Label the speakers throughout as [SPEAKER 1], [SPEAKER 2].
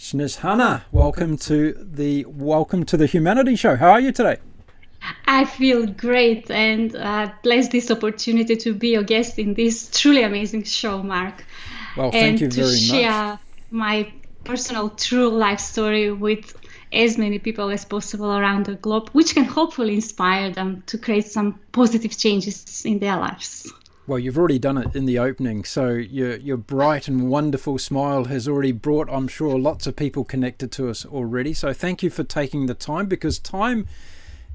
[SPEAKER 1] Snezhana, welcome to the Humanity Show. How are you today?
[SPEAKER 2] I feel great and blessed this opportunity to be a guest in this truly amazing show, Mark.
[SPEAKER 1] Well, thank you very much.
[SPEAKER 2] And to share my personal true life story with as many people as possible around the globe, which can hopefully inspire them to create some positive changes in their lives.
[SPEAKER 1] Well, you've already done it in the opening, so your bright and wonderful smile has already brought, I'm sure, lots of people connected to us already. So thank you for taking the time, because time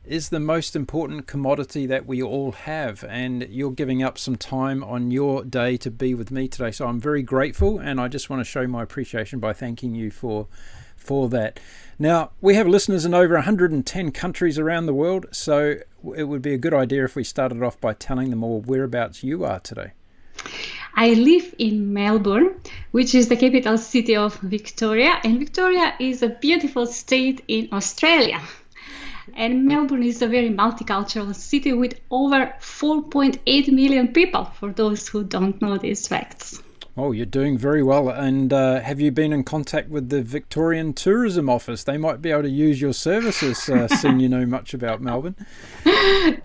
[SPEAKER 1] is the most important commodity that we all have, and you're giving up some time on your day to be with me today. So I'm very grateful, and I just want to show my appreciation by thanking you for that. Now, we have listeners in over 110 countries around the world, so it would be a good idea if we started off by telling them all whereabouts you are today.
[SPEAKER 2] I live in Melbourne, which is the capital city of Victoria, and Victoria is a beautiful state in Australia. And Melbourne is a very multicultural city with over 4.8 million people, for those who don't know these facts.
[SPEAKER 1] Oh, you're doing very well. And have you been in contact with the Victorian Tourism Office? They might be able to use your services, seeing you know much about Melbourne.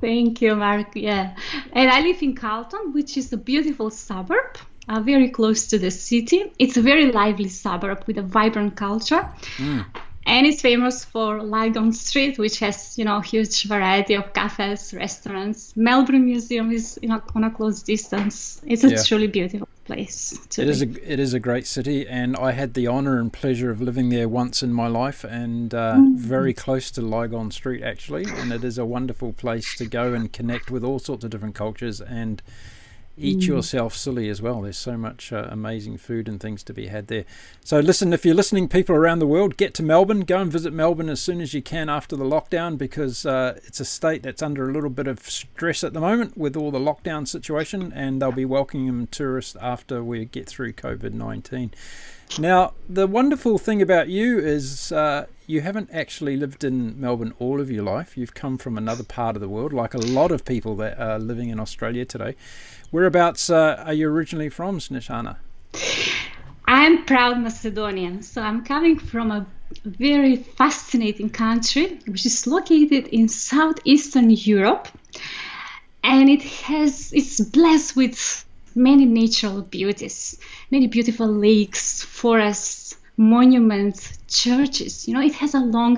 [SPEAKER 2] Thank you, Mark. Yeah. And I live in Carlton, which is a beautiful suburb, very close to the city. It's a very lively suburb with a vibrant culture. And it's famous for Lygon Street, which has, huge variety of cafes, restaurants. Melbourne Museum is, on a close distance. It's a truly beautiful place.
[SPEAKER 1] It is a great city, and I had the honour and pleasure of living there once in my life, and very close to Lygon Street, actually. And it is a wonderful place to go and connect with all sorts of different cultures and eat yourself silly as well. There's so much amazing food and things to be had there. So listen, if you're listening, people around the world, get to Melbourne. Go and visit Melbourne as soon as you can after the lockdown, because it's a state that's under a little bit of stress at the moment with all the lockdown situation, and they'll be welcoming tourists after we get through COVID-19. Now, the wonderful thing about you is you haven't actually lived in Melbourne all of your life. You've come from another part of the world, like a lot of people that are living in Australia today. Whereabouts are you originally from, Snezhana?
[SPEAKER 2] I'm proud Macedonian. So I'm coming from a very fascinating country, which is located in southeastern Europe. And it's blessed with many natural beauties, many beautiful lakes, forests, monuments, churches. It has a long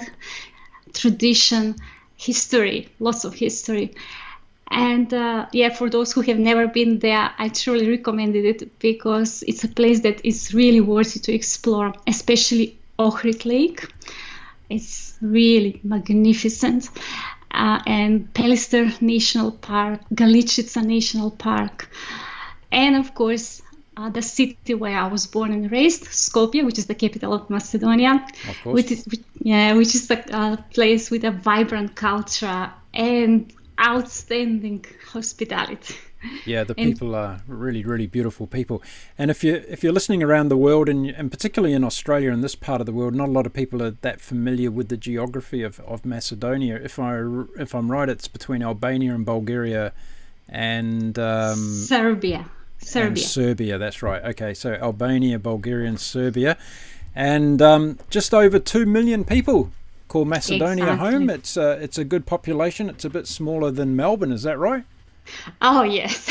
[SPEAKER 2] tradition, history, lots of history. And for those who have never been there, I truly recommended it, because it's a place that is really worthy to explore, especially Ohrid Lake. It's really magnificent. And Pelister National Park, Galičica National Park. And of course, the city where I was born and raised, Skopje, which is the capital of Macedonia, which is a place with a vibrant culture and outstanding hospitality.
[SPEAKER 1] Yeah, the people are really, really beautiful people. And if you're listening around the world, and particularly in Australia and this part of the world, not a lot of people are that familiar with the geography of Macedonia. If I'm right, it's between Albania and Bulgaria and
[SPEAKER 2] Serbia.
[SPEAKER 1] And Serbia, that's right. Okay, so Albania, Bulgaria, and Serbia, and just over 2 million people call Macedonia home. It's a good population. It's a bit smaller than Melbourne, is that right?
[SPEAKER 2] Oh yes,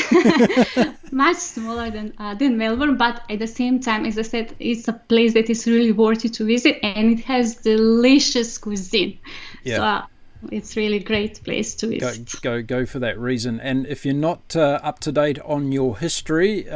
[SPEAKER 2] much smaller than Melbourne, but at the same time, as I said, it's a place that is really worthy to visit, and it has delicious cuisine. Yeah. So it's really a great place to visit.
[SPEAKER 1] Go for that reason. And if you're not up to date on your history,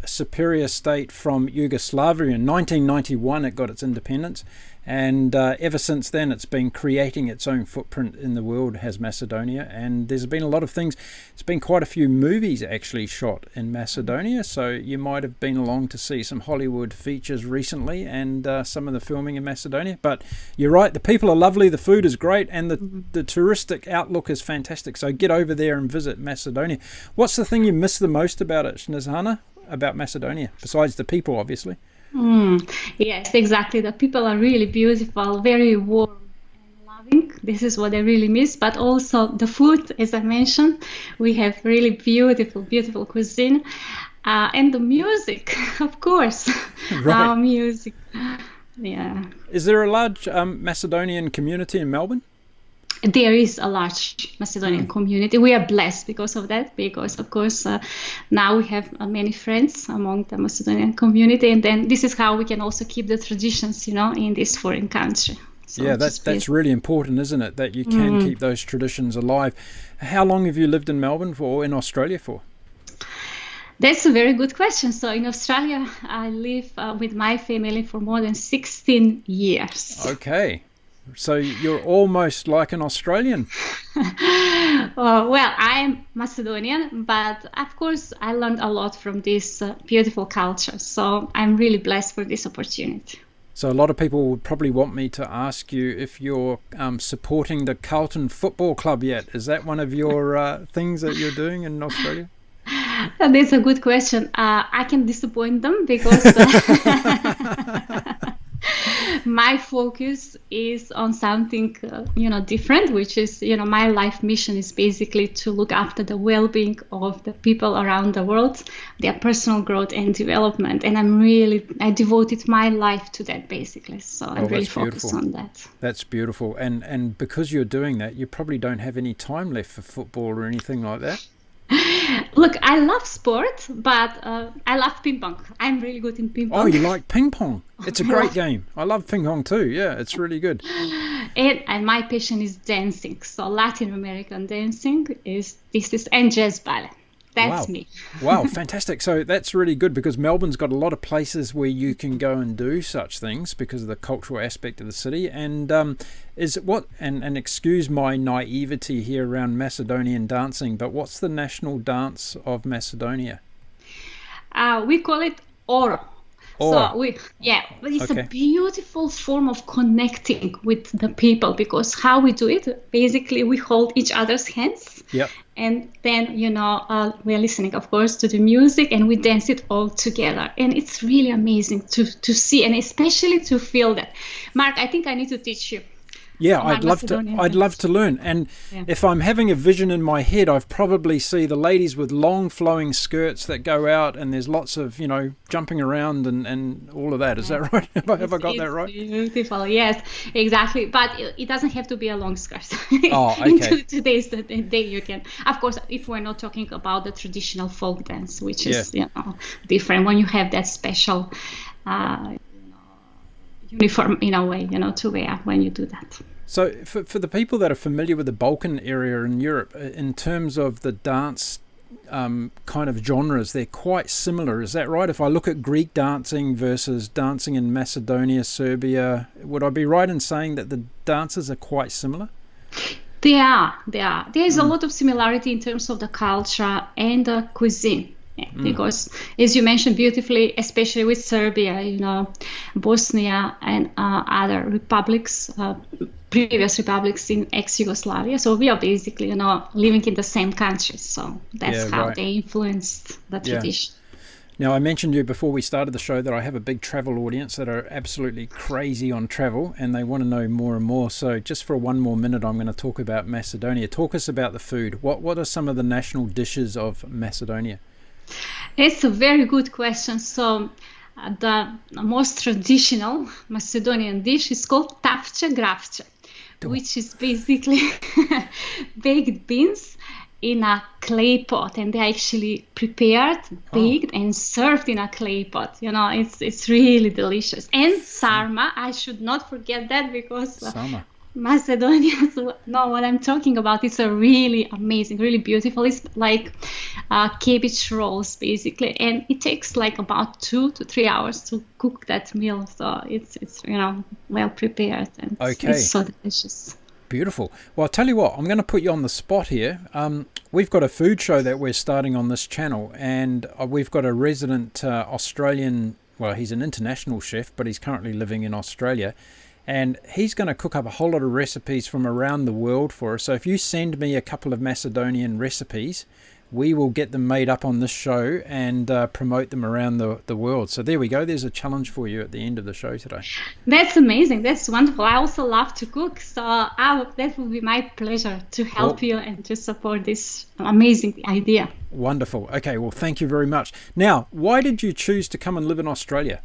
[SPEAKER 1] superior state from Yugoslavia in 1991, it got its independence. And ever since then, it's been creating its own footprint in the world, has Macedonia. And there's been a lot of things. It's been quite a few movies actually shot in Macedonia. So you might have been along to see some Hollywood features recently, and some of the filming in Macedonia. But you're right, the people are lovely, the food is great, and the touristic outlook is fantastic. So get over there and visit Macedonia. What's the thing you miss the most about it, Snezhana, about Macedonia, besides the people, obviously?
[SPEAKER 2] Yes, exactly. The people are really beautiful, very warm and loving. This is what I really miss. But also the food, as I mentioned, we have really beautiful cuisine. And the music, of course. Right. Our music. Yeah.
[SPEAKER 1] Is there a large Macedonian community in Melbourne?
[SPEAKER 2] There is a large Macedonian community. We are blessed because of that, because of course now we have many friends among the Macedonian community, and then this is how we can also keep the traditions, in this foreign country. So
[SPEAKER 1] yeah, that's really important, isn't it? That you can keep those traditions alive. How long have you lived in Melbourne for, or in Australia for?
[SPEAKER 2] That's a very good question. So in Australia, I live with my family for more than 16 years.
[SPEAKER 1] Okay. So you're almost like an Australian.
[SPEAKER 2] Well, I'm Macedonian, but of course I learned a lot from this beautiful culture. So I'm really blessed for this opportunity.
[SPEAKER 1] So a lot of people would probably want me to ask you if you're supporting the Carlton Football Club yet. Is that one of your things that you're doing in Australia?
[SPEAKER 2] That's a good question. I can disappoint them because my focus is on something, different, which is, my life mission is basically to look after the well-being of the people around the world, their personal growth and development. And I devoted my life to that, basically. So I'm really focused on that.
[SPEAKER 1] That's beautiful. And because you're doing that, you probably don't have any time left for football or anything like that.
[SPEAKER 2] Look, I love sport, but I love ping pong. I'm really good in ping pong.
[SPEAKER 1] Oh, you like ping pong? It's a great game. I love ping pong too. Yeah, it's really good.
[SPEAKER 2] And my passion is dancing. So Latin American dancing and jazz ballet. That's me.
[SPEAKER 1] Wow, fantastic. So that's really good because Melbourne's got a lot of places where you can go and do such things because of the cultural aspect of the city. And and excuse my naivety here around Macedonian dancing, but what's the national dance of Macedonia?
[SPEAKER 2] We call it Oro. So it's a beautiful form of connecting with the people because how we do it, basically we hold each other's hands.
[SPEAKER 1] Yep.
[SPEAKER 2] And then, we're listening, of course, to the music and we dance it all together. And it's really amazing to see and especially to feel that. Mark, I think I need to teach you.
[SPEAKER 1] Yeah, I'd love to learn. And if I'm having a vision in my head, I've probably see the ladies with long flowing skirts that go out and there's lots of, jumping around and all of that. Is that right? Have I got that right?
[SPEAKER 2] Beautiful. Yes, exactly. But it doesn't have to be a long skirt.
[SPEAKER 1] Oh, okay.
[SPEAKER 2] In today's day you can. Of course, if we're not talking about the traditional folk dance, which is, different when you have that special uniform in a way, to wear when you do that.
[SPEAKER 1] So for the people that are familiar with the Balkan area in Europe, in terms of the dance kind of genres, they're quite similar. Is that right? If I look at Greek dancing versus dancing in Macedonia, Serbia, would I be right in saying that the dances are quite similar?
[SPEAKER 2] They are. There is a lot of similarity in terms of the culture and the cuisine. Because, as you mentioned beautifully, especially with Serbia, Bosnia and other republics, previous republics in ex-Yugoslavia. So we are basically, living in the same country. So that's how they influenced the tradition.
[SPEAKER 1] Now, I mentioned to you before we started the show that I have a big travel audience that are absolutely crazy on travel and they want to know more and more. So just for one more minute, I'm going to talk about Macedonia. Talk us about the food. What are some of the national dishes of Macedonia?
[SPEAKER 2] It's a very good question. So the most traditional Macedonian dish is called tafče gravče, which is basically baked beans in a clay pot, and they're actually prepared, baked, and served in a clay pot. It's really delicious. And sarma, I should not forget that because Macedonians know what I'm talking about. It's a really amazing, really beautiful. It's like cabbage rolls, basically, and it takes like about 2 to 3 hours to cook that meal. So it's well prepared and it's so delicious.
[SPEAKER 1] Beautiful. Well, I'll tell you what, I'm going to put you on the spot here. We've got a food show that we're starting on this channel, and we've got a resident Australian. Well, he's an international chef, but he's currently living in Australia. And he's going to cook up a whole lot of recipes from around the world for us. So if you send me a couple of Macedonian recipes, we will get them made up on this show and promote them around the world. So there we go. There's a challenge for you at the end of the show today.
[SPEAKER 2] That's amazing. That's wonderful. I also love to cook. So that will be my pleasure to help you and to support this amazing idea.
[SPEAKER 1] Wonderful. Okay, well, thank you very much. Now, why did you choose to come and live in Australia?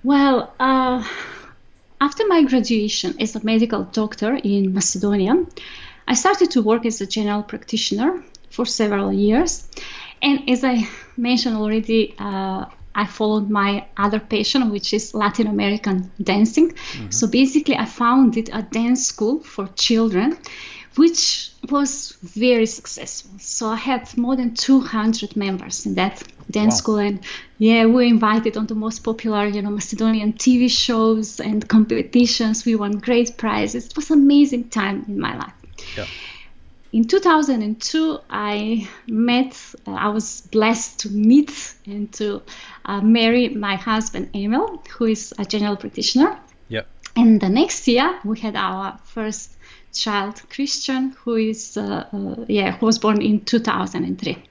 [SPEAKER 2] Well, after my graduation as a medical doctor in Macedonia, I started to work as a general practitioner for several years. And as I mentioned already, I followed my other passion, which is Latin American dancing. So basically, I founded a dance school for children, which was very successful. So I had more than 200 members in that dance school, and we were invited on the most popular, Macedonian TV shows and competitions. We won great prizes. It was an amazing time in my life.
[SPEAKER 1] Yeah.
[SPEAKER 2] In 2002, I was blessed to meet and to marry my husband, Emil, who is a general practitioner.
[SPEAKER 1] Yep.
[SPEAKER 2] And the next year, we had our first child, Christian, who was born in 2003.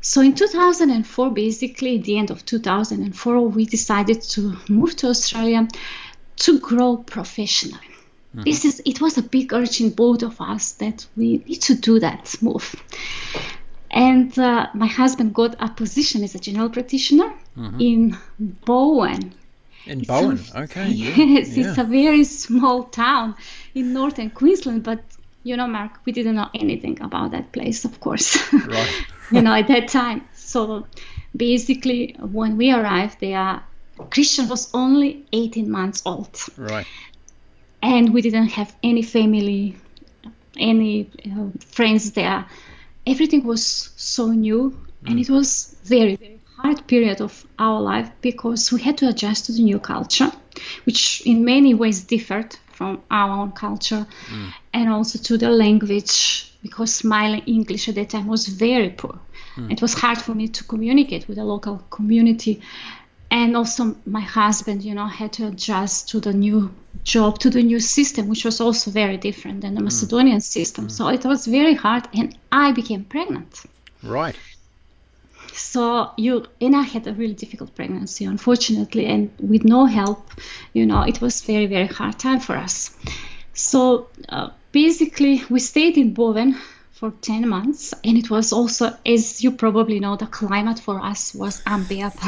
[SPEAKER 2] So in 2004, basically, at the end of 2004, we decided to move to Australia to grow professionally. It was a big urge in both of us that we need to do that move. And my husband got a position as a general practitioner in Bowen.
[SPEAKER 1] In Bowen, okay.
[SPEAKER 2] Yes, it's a very small town in northern Queensland, but Mark, we didn't know anything about that place, of course.
[SPEAKER 1] Right.
[SPEAKER 2] At that time. So basically, when we arrived there, Christian was only 18 months old.
[SPEAKER 1] Right.
[SPEAKER 2] And we didn't have any family, any friends there. Everything was so new, and it was very, very hard period of our life because we had to adjust to the new culture, which in many ways differed from our own culture, and also to the language, because my English at that time was very poor. It was hard for me to communicate with the local community. And also my husband, had to adjust to the new job, to the new system, which was also very different than the Macedonian system. So it was very hard, and I became pregnant.
[SPEAKER 1] Right.
[SPEAKER 2] So I had a really difficult pregnancy, unfortunately, and with no help, it was very, very hard time for us. So basically, we stayed in Bowen for 10 months, and it was also, as you probably know, the climate for us was unbearable.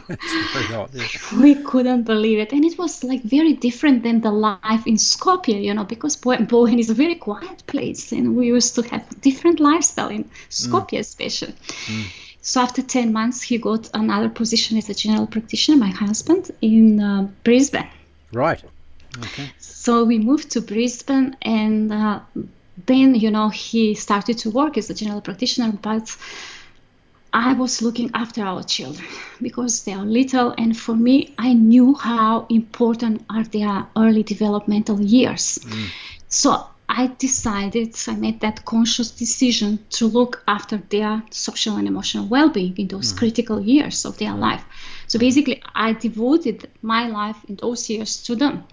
[SPEAKER 1] It's very hot, yeah.
[SPEAKER 2] We couldn't believe it, and it was like very different than the life in Skopje, because Bowen is a very quiet place, and we used to have different lifestyle in Skopje especially. So after 10 months, he got another position as a general practitioner, my husband, in Brisbane.
[SPEAKER 1] Right. Okay.
[SPEAKER 2] So we moved to Brisbane, and then, he started to work as a general practitioner, but I was looking after our children because they are little, and for me, I knew how important are their early developmental years. So I made that conscious decision to look after their social and emotional well-being in those critical years of their life. So basically, I devoted my life in those years to them.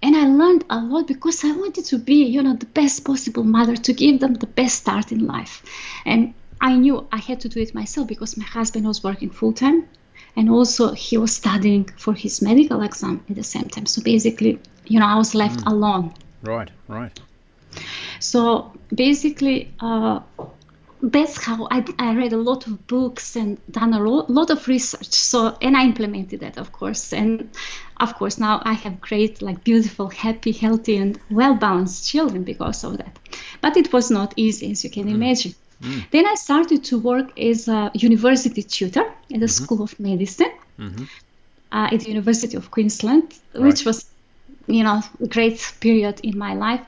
[SPEAKER 2] And I learned a lot because I wanted to be, the best possible mother, to give them the best start in life. And I knew I had to do it myself because my husband was working full-time, and also he was studying for his medical exam at the same time. So basically, I was left alone.
[SPEAKER 1] Right.
[SPEAKER 2] So basically, that's how I read a lot of books and done a lot of research. So, and I implemented that, of course. And of course, now I have great, beautiful, happy, healthy, and well-balanced children because of that. But it was not easy, as you can imagine. Then I started to work as a university tutor at the School of Medicine at the University of Queensland, which was, a great period in my life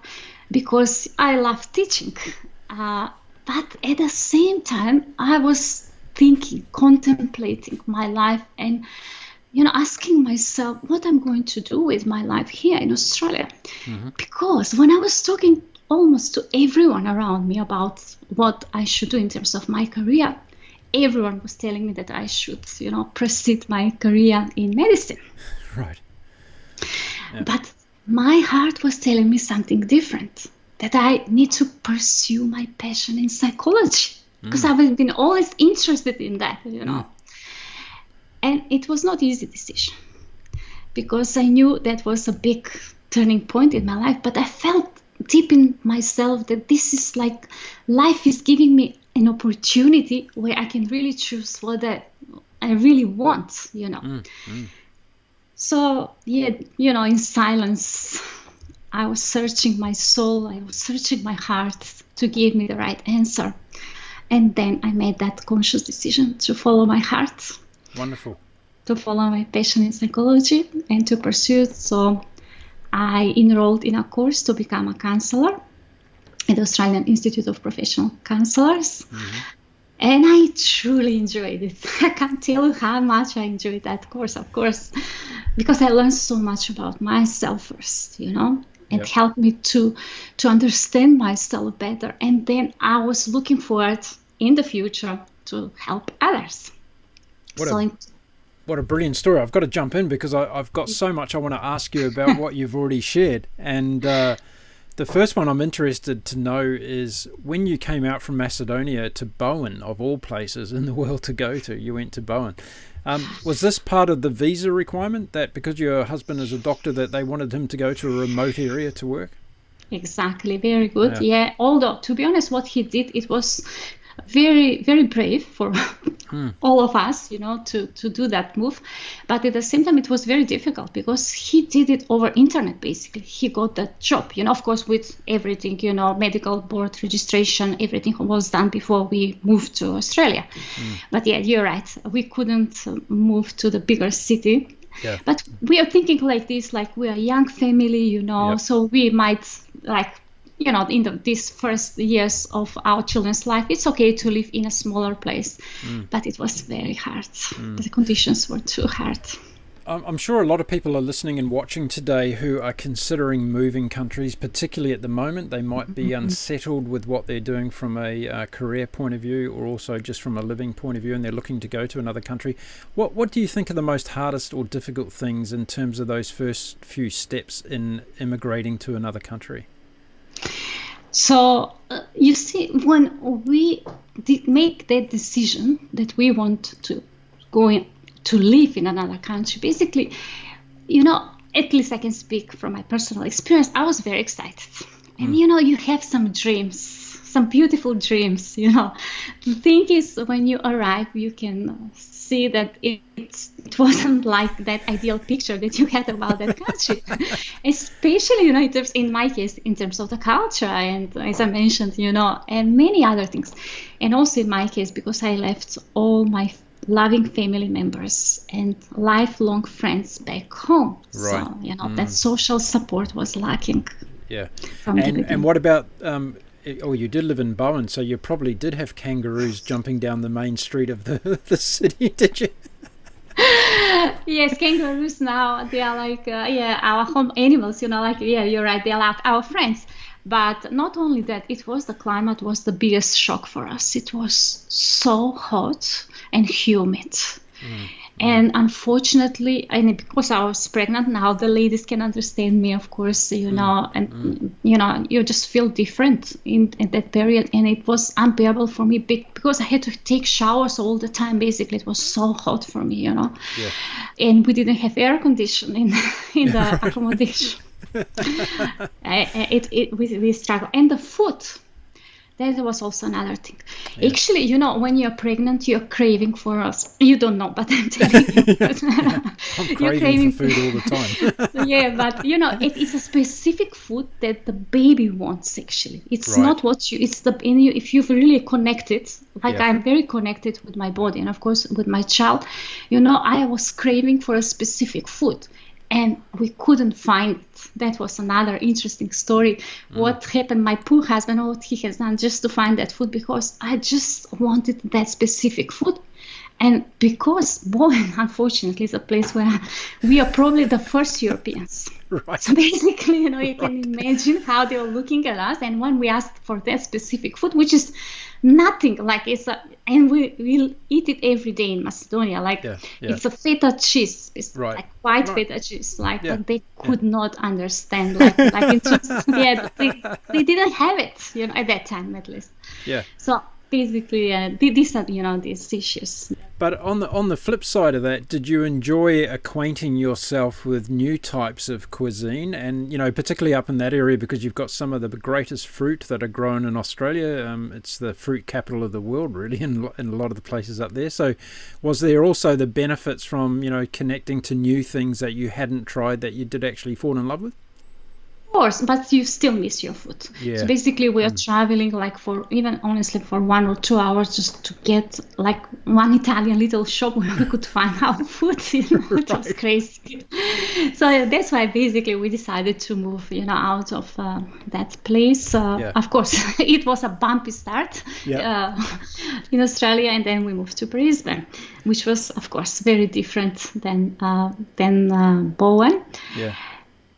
[SPEAKER 2] because I love teaching. But at the same time, I was thinking, contemplating my life and, asking myself what I'm going to do with my life here in Australia. Because when I was talking almost to everyone around me about what I should do in terms of my career, everyone was telling me that I should, proceed my career in medicine.
[SPEAKER 1] Right. Yeah.
[SPEAKER 2] But my heart was telling me something different, that I need to pursue my passion in psychology because I've been always interested in that, And it was not easy decision because I knew that was a big turning point in my life, but I felt deep in myself that this is life is giving me an opportunity where I can really choose what I really want, So, yeah, in silence, I was searching my soul, I was searching my heart to give me the right answer. And then I made that conscious decision to follow my heart.
[SPEAKER 1] Wonderful.
[SPEAKER 2] To follow my passion in psychology and to pursue it. So I enrolled in a course to become a counsellor at the Australian Institute of Professional Counsellors. Mm-hmm. And I truly enjoyed it. I can't tell you how much I enjoyed that course, of course, because I learned so much about myself first, and It helped me to understand myself better. And then I was looking forward in the future to help others.
[SPEAKER 1] What a brilliant story. I've got to jump in because I've got so much I want to ask you about what you've already shared. And the first one I'm interested to know is when you came out from Macedonia to Bowen, of all places in the world to go to, you went to Bowen. Was this part of the visa requirement, that because your husband is a doctor that they wanted him to go to a remote area to work?
[SPEAKER 2] Exactly. Very good. Yeah. Although, to be honest, what he did, it was very, very brave for all of us, to do that move. But at the same time, it was very difficult because he did it over internet, basically. He got that job, of course, with everything, medical board registration, everything was done before we moved to Australia. But yeah, you're right. We couldn't move to the bigger city. Yeah. But we are thinking like this, like we are a young family, so we might in these first years of our children's life, it's okay to live in a smaller place. But it was very hard. The conditions were too hard.
[SPEAKER 1] I'm sure a lot of people are listening and watching today who are considering moving countries, particularly at the moment. They might be unsettled with what they're doing from a career point of view or also just from a living point of view, and they're looking to go to another country. What do you think are the most hardest or difficult things in terms of those first few steps in immigrating to another country?
[SPEAKER 2] So, you see, when we did make that decision that we want to go to live in another country, basically, at least I can speak from my personal experience, I was very excited. And, you have some dreams, some beautiful dreams, The thing is, when you arrive, you can see that it wasn't like that ideal picture that you had about that country, especially in my case in terms of the culture and, as I mentioned, and many other things, and also in my case because I left all my loving family members and lifelong friends back home.
[SPEAKER 1] Right.
[SPEAKER 2] So that social support was lacking.
[SPEAKER 1] Yeah. And what about you did live in Bowen, so you probably did have kangaroos jumping down the main street of the city, did you?
[SPEAKER 2] Yes, kangaroos now, they are like, our home animals, you're right, they are like our friends. But not only that, the climate was the biggest shock for us. It was so hot and humid. And unfortunately, and because I was pregnant, now the ladies can understand me, of course, and, you just feel different in that period. And it was unbearable for me because I had to take showers all the time. Basically, it was so hot for me, Yeah. And we didn't have air conditioning in the accommodation. We struggled. And the food. That was also another thing. Yeah. Actually, when you're pregnant, you're craving for us. You don't know, but I'm telling you.
[SPEAKER 1] I'm craving for food all the time.
[SPEAKER 2] Yeah, but it is a specific food that the baby wants. Actually, it's not what you. It's if you've really connected. I'm very connected with my body, and of course with my child. I was craving for a specific food. And we couldn't find it. That was another interesting story. What happened, my poor husband, what he has done just to find that food, because I just wanted that specific food. And because Bowen, unfortunately, is a place where we are probably the first Europeans.
[SPEAKER 1] Right.
[SPEAKER 2] So basically, you can imagine how they were looking at us. And when we asked for that specific food, which is nothing like and we'll eat it every day in Macedonia. It's a feta cheese. It's like white feta cheese. But they could not understand. They didn't have it, at that time at least.
[SPEAKER 1] Yeah.
[SPEAKER 2] So basically, these are, these issues.
[SPEAKER 1] But on the flip side of that, did you enjoy acquainting yourself with new types of cuisine, and particularly up in that area, because you've got some of the greatest fruit that are grown in Australia? It's the fruit capital of the world, really, in a lot of the places up there. So, was there also the benefits from connecting to new things that you hadn't tried that you did actually fall in love with?
[SPEAKER 2] Of course, but you still miss your food.
[SPEAKER 1] Yeah.
[SPEAKER 2] So basically we are traveling like for 1 or 2 hours just to get like one Italian little shop where we could find our food. It was crazy. So that's why basically we decided to move out of that place. Of course, it was a bumpy start in Australia, and then we moved to Brisbane, which was of course very different than Bowen.
[SPEAKER 1] Yeah.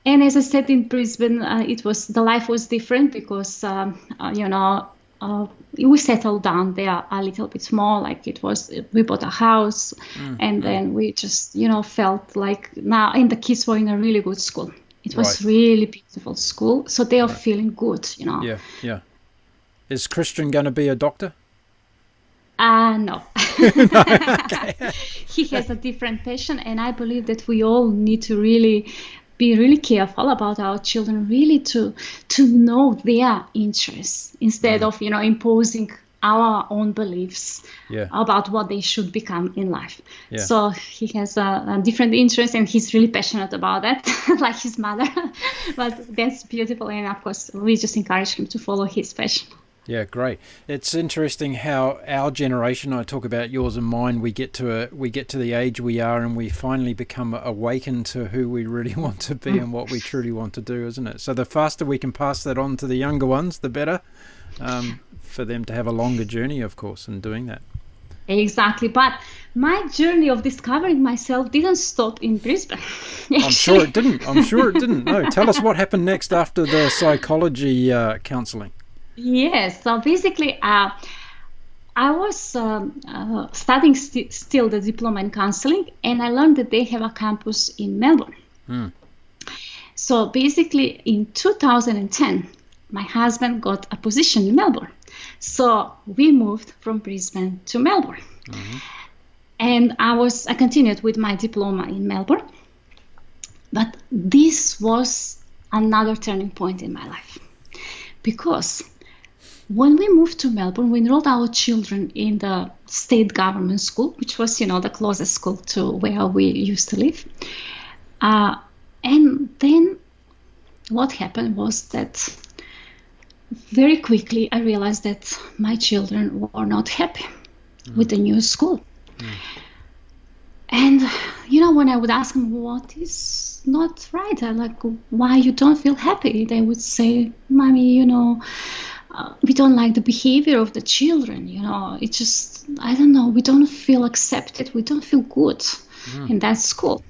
[SPEAKER 2] And as I said, in Brisbane, the life was different because, we settled down there a little bit more. Like we bought a house, and then we just, felt like now, and the kids were in a really good school. It was really beautiful school, so they are feeling good,
[SPEAKER 1] Yeah, yeah. Is Christian going to be a doctor?
[SPEAKER 2] No. Okay. He has a different passion, and I believe that we all need to really be really careful about our children, really to know their interests instead of imposing our own beliefs about what they should become in life. Yeah. So he has a different interest, and he's really passionate about that, like his mother. But that's beautiful, and of course we just encourage him to follow his passion.
[SPEAKER 1] Yeah, great. It's interesting how our generation, I talk about yours and mine, we get to the age we are, and we finally become awakened to who we really want to be and what we truly want to do, isn't it? So the faster we can pass that on to the younger ones, the better, for them to have a longer journey, of course, in doing that.
[SPEAKER 2] Exactly. But my journey of discovering myself didn't stop in Brisbane.
[SPEAKER 1] I'm sure it didn't. No, tell us what happened next after the psychology counselling.
[SPEAKER 2] Yes, so basically I was studying still the diploma in counseling, and I learned that they have a campus in Melbourne. So basically in 2010, my husband got a position in Melbourne. So we moved from Brisbane to Melbourne. And I continued with my diploma in Melbourne. But this was another turning point in my life, because when we moved to Melbourne, we enrolled our children in the state government school, which was, the closest school to where we used to live. And then what happened was that very quickly I realized that my children were not happy with the new school. And, when I would ask them what is not right, I'm like, why you don't feel happy? They would say, Mommy, we don't like the behavior of the children, it's just, I don't know, we don't feel accepted, we don't feel good in that school.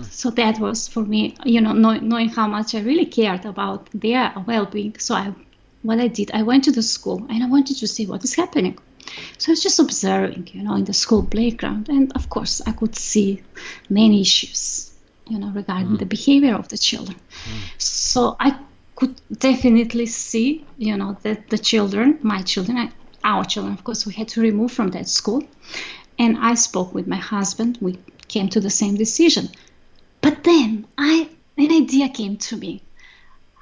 [SPEAKER 2] So that was for me, knowing how much I really cared about their well-being. So what I did, I went to the school and I wanted to see what is happening. So I was just observing, in the school playground, and of course I could see many issues, regarding the behavior of the children. So I could definitely see, that the children, my children, our children, of course, we had to remove from that school. And I spoke with my husband. We came to the same decision. But then an idea came to me.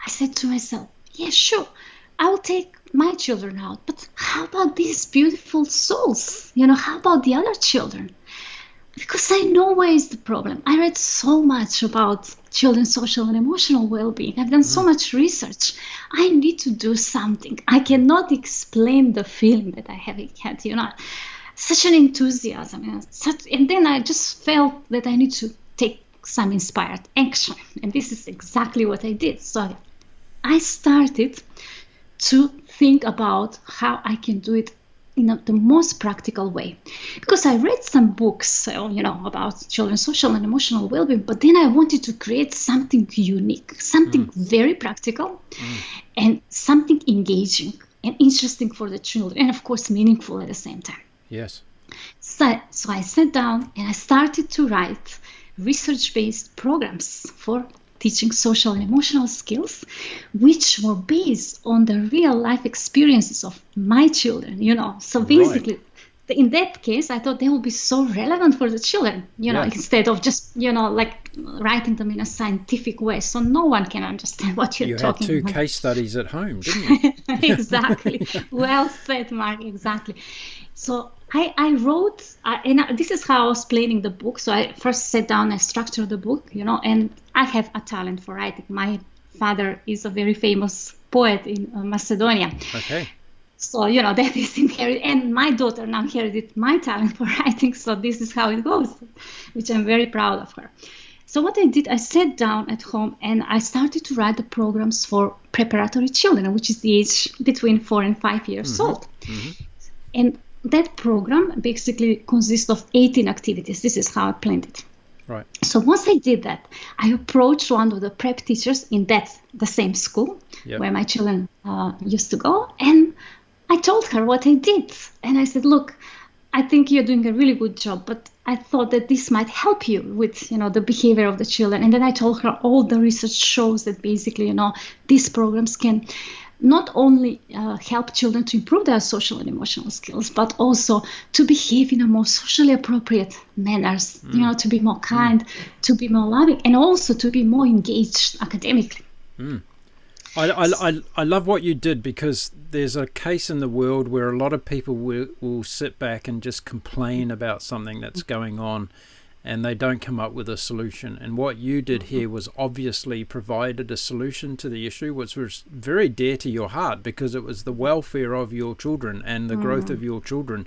[SPEAKER 2] I said to myself, yeah, sure, I will take my children out. But how about these beautiful souls? How about the other children? Because I know where is the problem. I read so much about children's social and emotional well-being. I've done so much research. I need to do something. I cannot explain the feeling that I have had, such an enthusiasm. And then I just felt that I need to take some inspired action. And this is exactly what I did. So I started to think about how I can do it in the most practical way, because I read some books, about children's social and emotional well-being, but then I wanted to create something unique, something very practical, and something engaging and interesting for the children, and of course meaningful at the same time.
[SPEAKER 1] Yes.
[SPEAKER 2] So I sat down and I started to write research-based programs for teaching social and emotional skills, which were based on the real life experiences of my children, So basically, in that case, I thought they will be so relevant for the children, instead of just, like writing them in a scientific way. So no one can understand what you're talking about.
[SPEAKER 1] You had 2 case studies at home, didn't you?
[SPEAKER 2] Exactly. Well said, Mark. Exactly. So I wrote, and this is how I was planning the book. So I first sat down and structured the book, and I have a talent for writing. My father is a very famous poet in Macedonia.
[SPEAKER 1] Okay.
[SPEAKER 2] So, that is inherited. And my daughter now inherited my talent for writing. So this is how it goes, which I'm very proud of her. So what I did, I sat down at home and I started to write the programs for preparatory children, which is the age between 4 and 5 years old. Mm-hmm. And that program basically consists of 18 activities. This is how I planned it.
[SPEAKER 1] Right.
[SPEAKER 2] So once I did that, I approached one of the prep teachers in the same school where my children used to go. And I told her what I did. And I said, look, I think you're doing a really good job, but I thought that this might help you with, the behavior of the children. And then I told her all the research shows that basically, these programs can not only help children to improve their social and emotional skills, but also to behave in a more socially appropriate manners, to be more kind, to be more loving, and also to be more engaged academically.
[SPEAKER 1] I love what you did, because there's a case in the world where a lot of people will sit back and just complain about something that's going on, and they don't come up with a solution. And what you did here was obviously provided a solution to the issue, which was very dear to your heart, because it was the welfare of your children and the growth of your children.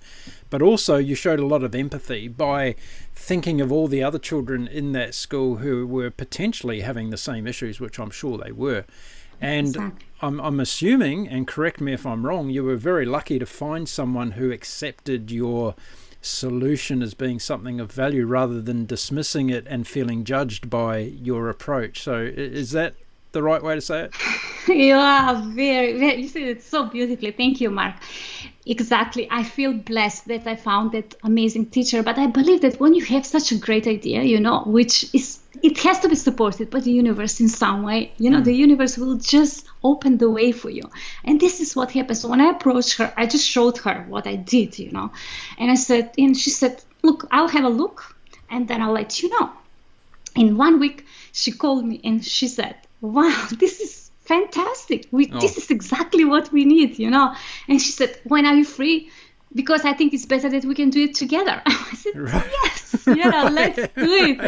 [SPEAKER 1] But also you showed a lot of empathy by thinking of all the other children in that school who were potentially having the same issues, which I'm sure they were. And exactly. I'm assuming, and correct me if I'm wrong, you were very lucky to find someone who accepted your solution as being something of value rather than dismissing it and feeling judged by your approach. So is that the right way to say it?
[SPEAKER 2] Yeah, very, very. You said it so beautifully. Thank you, Mark. Exactly. I feel blessed that I found that amazing teacher. But I believe that when you have such a great idea, which is, it has to be supported by the universe in some way. The universe will just open the way for you. And this is what happened. So when I approached her, I just showed her what I did, and she said, look, I'll have a look and then I'll let you know. In 1 week, she called me and she said, wow, this is fantastic. This is exactly what we need, And she said, when are you free? Because I think it's better that we can do it together. I said, yes, let's do it,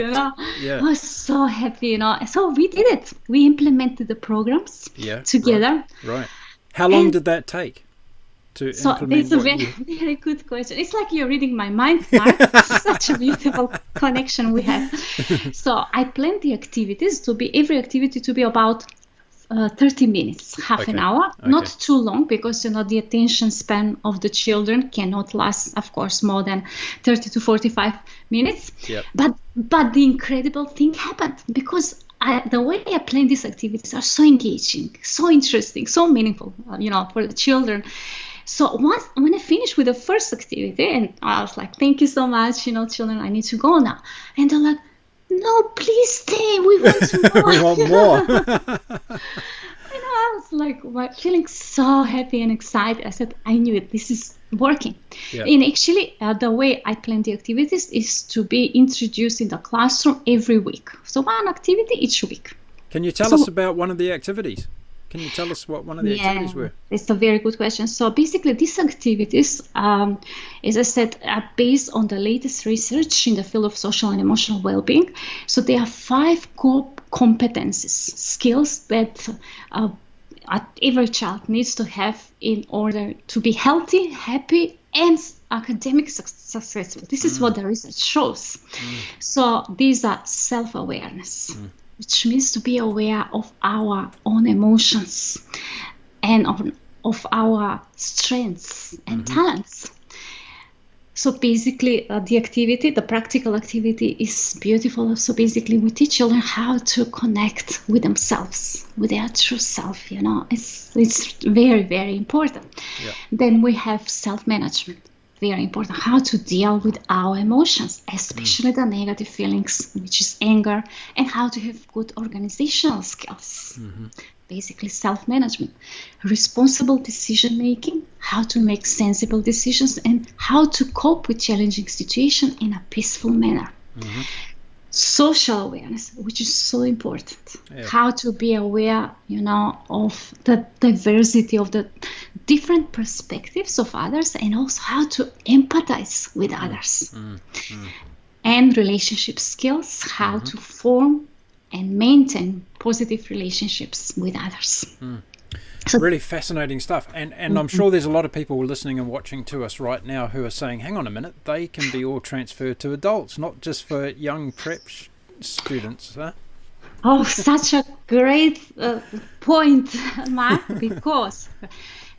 [SPEAKER 2] Yeah. I was so happy, So we did it. We implemented the programs together.
[SPEAKER 1] Right. How long did that take to implement?
[SPEAKER 2] It's a very good question. It's like you're reading my mind, Mark. Such a beautiful connection we have. So I planned the activities every activity to be about 30 minutes, half an hour, not too long, because the attention span of the children cannot last, of course, more than 30 to 45 minutes. Yep. But the incredible thing happened, because the way I planned these activities are so engaging, so interesting, so meaningful, for the children. So when I finished with the first activity, and I was like, thank you so much, children, I need to go now. And they're like, no, please stay. We want more.
[SPEAKER 1] We want more.
[SPEAKER 2] I was like feeling so happy and excited. I said, I knew it. This is working. Yeah. And actually, the way I plan the activities is to be introduced in the classroom every week. So one activity each week.
[SPEAKER 1] Can you tell us about one of the activities? Can you tell us what one of the activities were?
[SPEAKER 2] It's a very good question. So basically, these activities, as I said, are based on the latest research in the field of social and emotional well-being. So there are 5 core competencies, skills that every child needs to have in order to be healthy, happy, and academic successful. This is what the research shows. So these are self-awareness, which means to be aware of our own emotions and of our strengths and talents. So basically, the practical activity is beautiful. So basically, we teach children how to connect with themselves, with their true self. It's very, very important. Yeah. Then we have self-management. very important, how to deal with our emotions, especially the negative feelings, which is anger, and how to have good organizational skills. Basically self-management, responsible decision-making, how to make sensible decisions, and how to cope with challenging situations in a peaceful manner. Social awareness, which is so important. How to be aware, of the diversity of the different perspectives of others, and also how to empathize with others. And relationship skills, how to form and maintain positive relationships with others.
[SPEAKER 1] So, really fascinating stuff. And I'm sure there's a lot of people listening and watching to us right now who are saying, hang on a minute, they can be all transferred to adults, not just for young prep students. Huh?
[SPEAKER 2] Oh, such a great point, Mark, because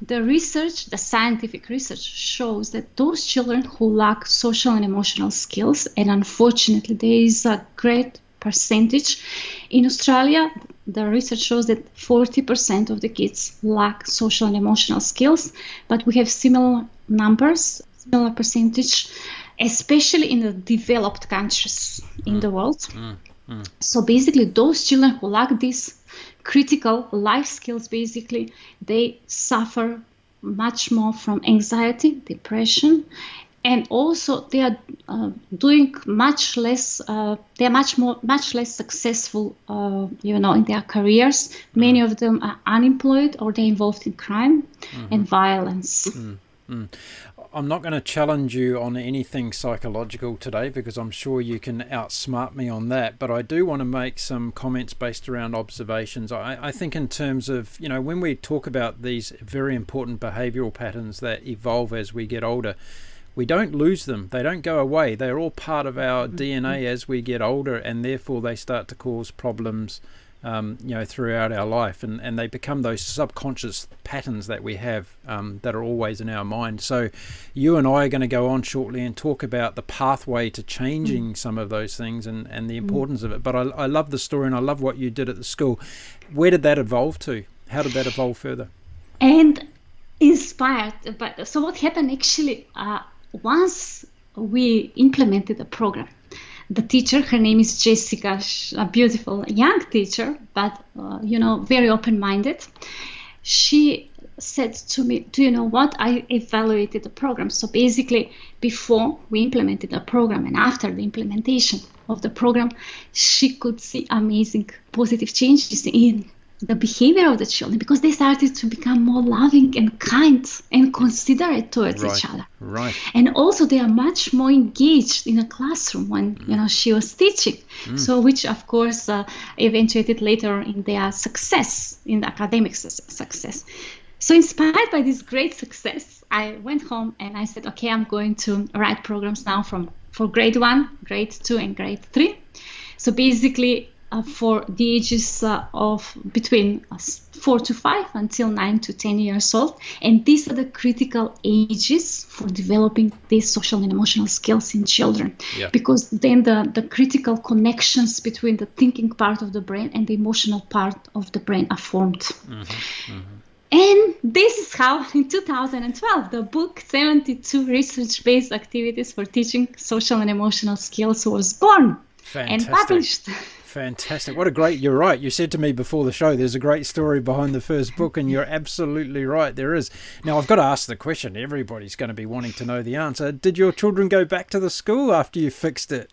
[SPEAKER 2] the scientific research shows that those children who lack social and emotional skills, and unfortunately there is a great percentage in Australia, the research shows that 40% of the kids lack social and emotional skills, but we have similar percentage, especially in the developed countries in the world. So basically those children who lack these critical life skills, basically they suffer much more from anxiety, depression, and also they are doing much less. They are much less successful, in their careers. Many of them are unemployed, or they're involved in crime and violence.
[SPEAKER 1] I'm not going to challenge you on anything psychological today, because I'm sure you can outsmart me on that. But I do want to make some comments based around observations. I think in terms of, when we talk about these very important behavioural patterns that evolve as we get older, we don't lose them. They don't go away. They're all part of our DNA as we get older, and therefore they start to cause problems, throughout our life, and they become those subconscious patterns that we have that are always in our mind. So you and I are going to go on shortly and talk about the pathway to changing some of those things and the importance of it. But I love the story, and I love what you did at the school. Where did that evolve to? How did that evolve further?
[SPEAKER 2] And inspired. But so what happened actually, once we implemented the program, the teacher, her name is Jessica, a beautiful young teacher, but, very open-minded. She said to me, do you know what? I evaluated the program. So basically, before we implemented the program and after the implementation of the program, she could see amazing positive changes in the behavior of the children, because they started to become more loving and kind and considerate towards each other.
[SPEAKER 1] Right.
[SPEAKER 2] And also they are much more engaged in a classroom when she was teaching. So which of course eventuated later in their success, in the academic success. So inspired by this great success, I went home and I said, okay, I'm going to write programs now for grade 1, grade 2, and grade 3. So basically for the ages of between 4 to 5 until 9 to 10 years old. And these are the critical ages for developing these social and emotional skills in children. Yeah. Because then the critical connections between the thinking part of the brain and the emotional part of the brain are formed. And this is how, in 2012, the book 72 Research-Based Activities for Teaching Social and Emotional Skills was born.
[SPEAKER 1] Fantastic.
[SPEAKER 2] And published.
[SPEAKER 1] Fantastic. You're right. You said to me before the show, there's a great story behind the first book, and you're absolutely right. There is. Now, I've got to ask the question. Everybody's going to be wanting to know the answer. Did your children go back to the school after you fixed it?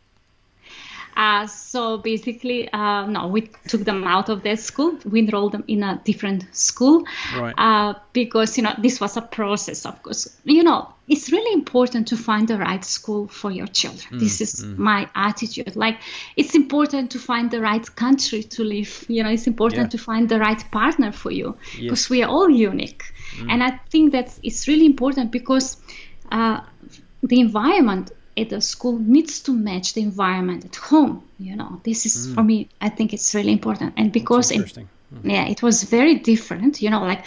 [SPEAKER 2] So basically, no, we took them out of that school. We enrolled them in a different school. Right. Because, this was a process, of course. It's really important to find the right school for your children. This is my attitude. Like, it's important to find the right country to live. It's important to find the right partner for you, because we are all unique. And I think that it's really important because the environment at the school needs to match the environment at home. This is, for me, I think it's really important. And because it was very different, like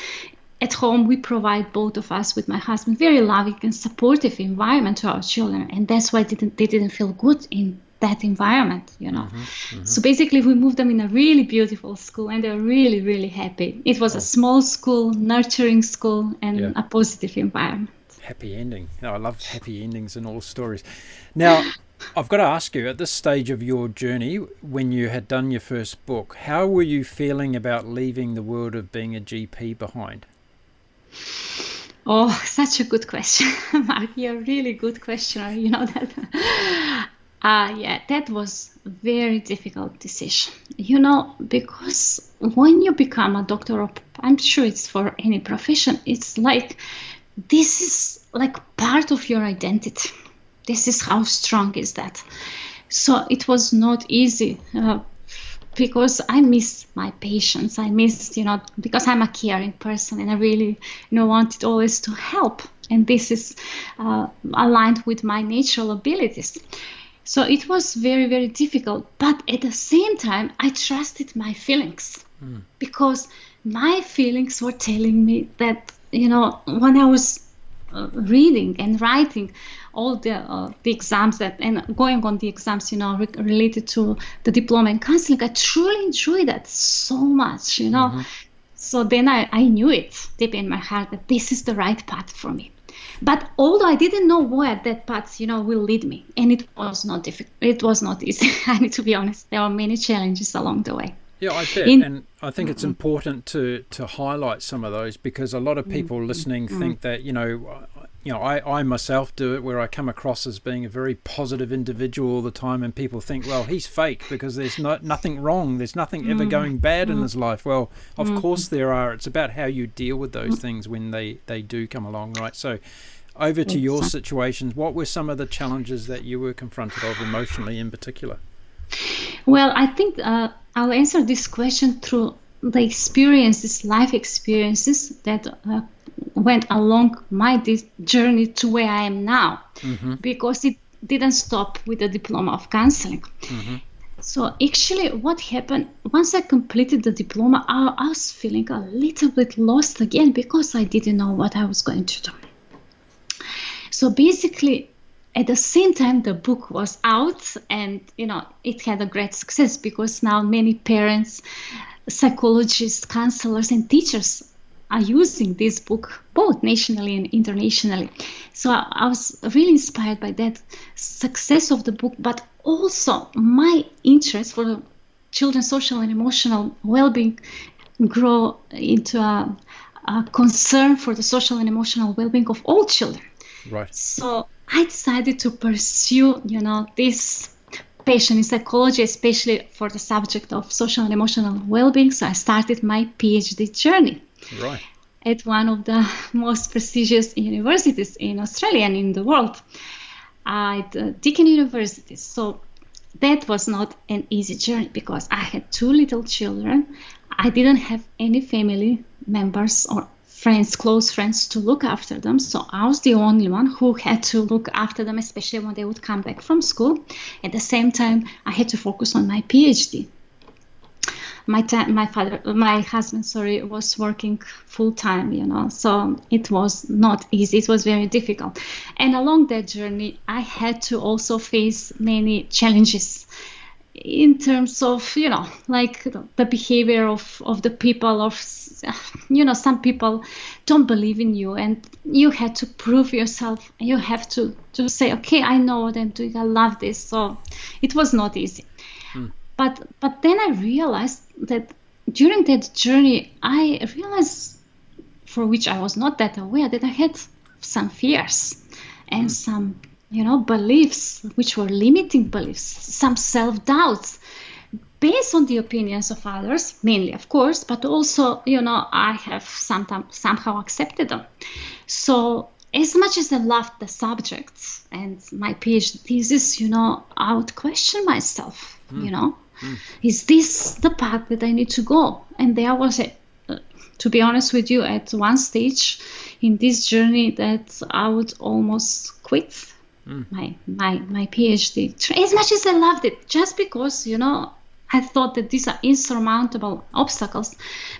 [SPEAKER 2] at home, we provide, both of us with my husband, very loving and supportive environment to our children. And that's why they didn't feel good in that environment, So basically, we moved them in a really beautiful school, and they're really, really happy. It was a small school, nurturing school, and a positive environment.
[SPEAKER 1] happy ending. I love happy endings in all stories. Now, I've got to ask you, at this stage of your journey, when you had done your first book, how were you feeling about leaving the world of being a GP behind?
[SPEAKER 2] Oh, such a good question, Mark. You're a really good questioner. You know that. Yeah, that was a very difficult decision. You know, because when you become a doctor, or I'm sure it's for any profession, it's like this is like part of your identity. This is how strong is that. So it was not easy because I miss my patients. I miss, because I'm a caring person and I really, wanted always to help. And this is aligned with my natural abilities. So it was very, very difficult. But at the same time, I trusted my feelings because my feelings were telling me that, when I was reading and writing all the exams and going on the exams, related to the diploma in counseling, I truly enjoyed that so much, So then I knew it deep in my heart that this is the right path for me. But although I didn't know where that path, will lead me, and it was not difficult. It was not easy. I need to be honest. There were many challenges along the way.
[SPEAKER 1] Yeah, I bet. And I think it's important to highlight some of those, because a lot of people listening think that, I myself do it, where I come across as being a very positive individual all the time, and people think, well, he's fake because there's nothing wrong. There's nothing ever going bad in his life. Well, of course there are. It's about how you deal with those things when they do come along, right? So over to your situations. What were some of the challenges that you were confronted of emotionally in particular?
[SPEAKER 2] Well, I think I'll answer this question through the experiences, life experiences that went along my journey to where I am now, because it didn't stop with the diploma of counseling. So actually what happened, once I completed the diploma, I was feeling a little bit lost again because I didn't know what I was going to do. So basically, at the same time, the book was out, and it had a great success because now many parents, psychologists, counselors, and teachers are using this book both nationally and internationally. So I was really inspired by that success of the book, but also my interest for children's social and emotional well-being grew into a concern for the social and emotional well-being of all children.
[SPEAKER 1] Right.
[SPEAKER 2] So I decided to pursue, this passion in psychology, especially for the subject of social and emotional well-being. So I started my PhD journey at one of the most prestigious universities in Australia and in the world, at Deakin University. So that was not an easy journey because I had 2 little children. I didn't have any family members or friends, close friends, to look after them. So I was the only one who had to look after them, especially when they would come back from school. At the same time, I had to focus on my PhD. My husband, was working full time, so it was not easy. It was very difficult. And along that journey, I had to also face many challenges in terms of, like the behavior of the people, some people don't believe in you and you had to prove yourself. You have to say, okay, I know what I'm doing. I love this. So it was not easy. But then I realized that during that journey, I realized, for which I was not that aware, that I had some fears and some beliefs which were limiting beliefs, some self-doubts based on the opinions of others, mainly, of course, but also, I have somehow accepted them. So as much as I loved the subjects and my PhD thesis, I would question myself, is this the path that I need to go? And there was to be honest with you, at one stage in this journey that I would almost quit my PhD, as much as I loved it, just because, I thought that these are insurmountable obstacles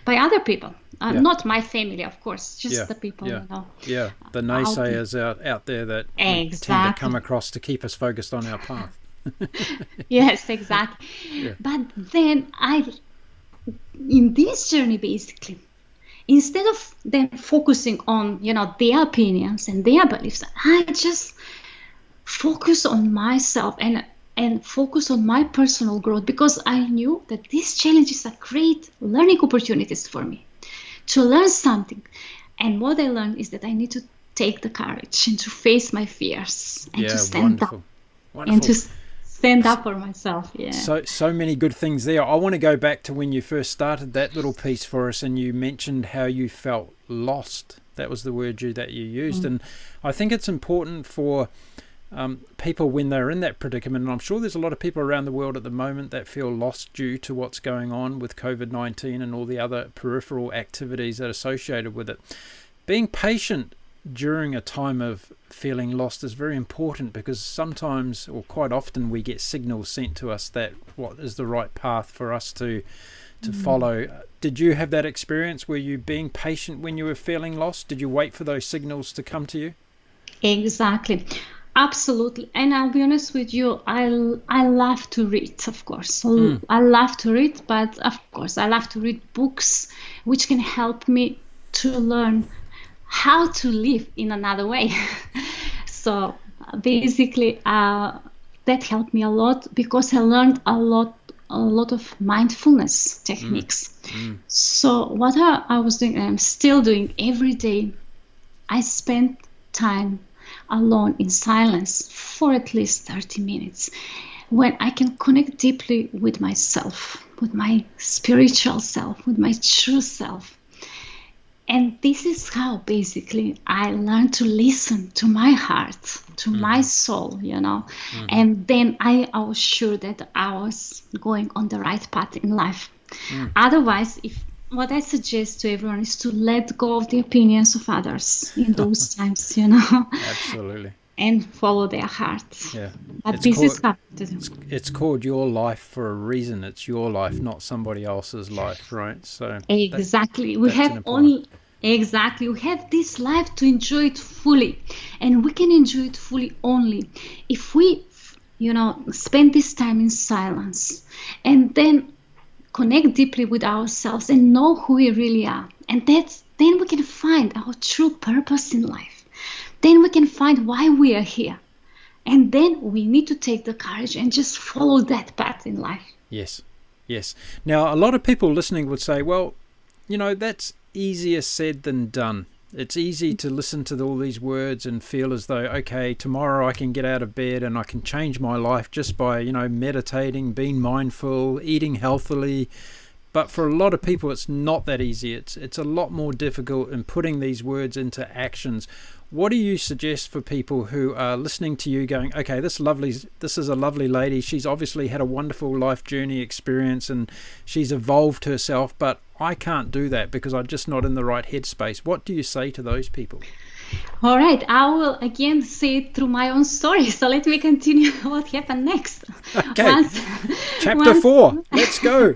[SPEAKER 2] by other people, not my family, of course, just the people,
[SPEAKER 1] the naysayers out there that we tend to come across to keep us focused on our path.
[SPEAKER 2] Yes, exactly. But then in this journey, basically, instead of then focusing on, their opinions and their beliefs, I just focus on myself and focus on my personal growth, because I knew that these challenges are great learning opportunities for me to learn something. And what I learned is that I need to take the courage and to face my fears and to stand up.
[SPEAKER 1] Wonderful.
[SPEAKER 2] And to stand up for myself. Yeah.
[SPEAKER 1] So many good things there. I want to go back to when you first started that little piece for us, and you mentioned how you felt lost. That was the word that you used. And I think it's important for people when they're in that predicament, and I'm sure there's a lot of people around the world at the moment that feel lost due to what's going on with COVID-19 and all the other peripheral activities that are associated with it. Being patient during a time of feeling lost is very important, because sometimes, or quite often, we get signals sent to us that what is the right path for us to follow. Did you have that experience? Were you being patient when you were feeling lost? Did you wait for those signals to come to you?
[SPEAKER 2] Exactly. Absolutely. And I'll be honest with you, I love to read, of course. I love to read, but of course I love to read books which can help me to learn how to live in another way. So basically that helped me a lot, because I learned a lot of mindfulness techniques. So what I was doing, and I'm still doing every day, I spend time alone in silence for at least 30 minutes, when I can connect deeply with myself, with my spiritual self, with my true self. And this is how basically I learned to listen to my heart, to my soul, and then I was sure that I was going on the right path in life. Otherwise, what I suggest to everyone is to let go of the opinions of others in those times,
[SPEAKER 1] Absolutely.
[SPEAKER 2] And follow their heart.
[SPEAKER 1] Yeah.
[SPEAKER 2] But this is how to do.
[SPEAKER 1] It's called your life for a reason. It's your life, not somebody else's life, right? So
[SPEAKER 2] exactly. We have this life to enjoy it fully, and we can enjoy it fully only if we, spend this time in silence, and then connect deeply with ourselves and know who we really are. And then we can find our true purpose in life. Then we can find why we are here. And then we need to take the courage and just follow that path in life.
[SPEAKER 1] Yes. Now, a lot of people listening would say, well, that's easier said than done. It's easy to listen to all these words and feel as though, okay, tomorrow I can get out of bed and I can change my life just by, meditating, being mindful, eating healthily. But for a lot of people, it's not that easy. It's a lot more difficult in putting these words into actions. What do you suggest for people who are listening to you going, okay, this is a lovely lady. She's obviously had a wonderful life journey experience and she's evolved herself, but I can't do that because I'm just not in the right headspace. What do you say to those people?
[SPEAKER 2] All right, I will again say it through my own story. So let me continue what happened next.
[SPEAKER 1] Okay, Chapter 4, let's go.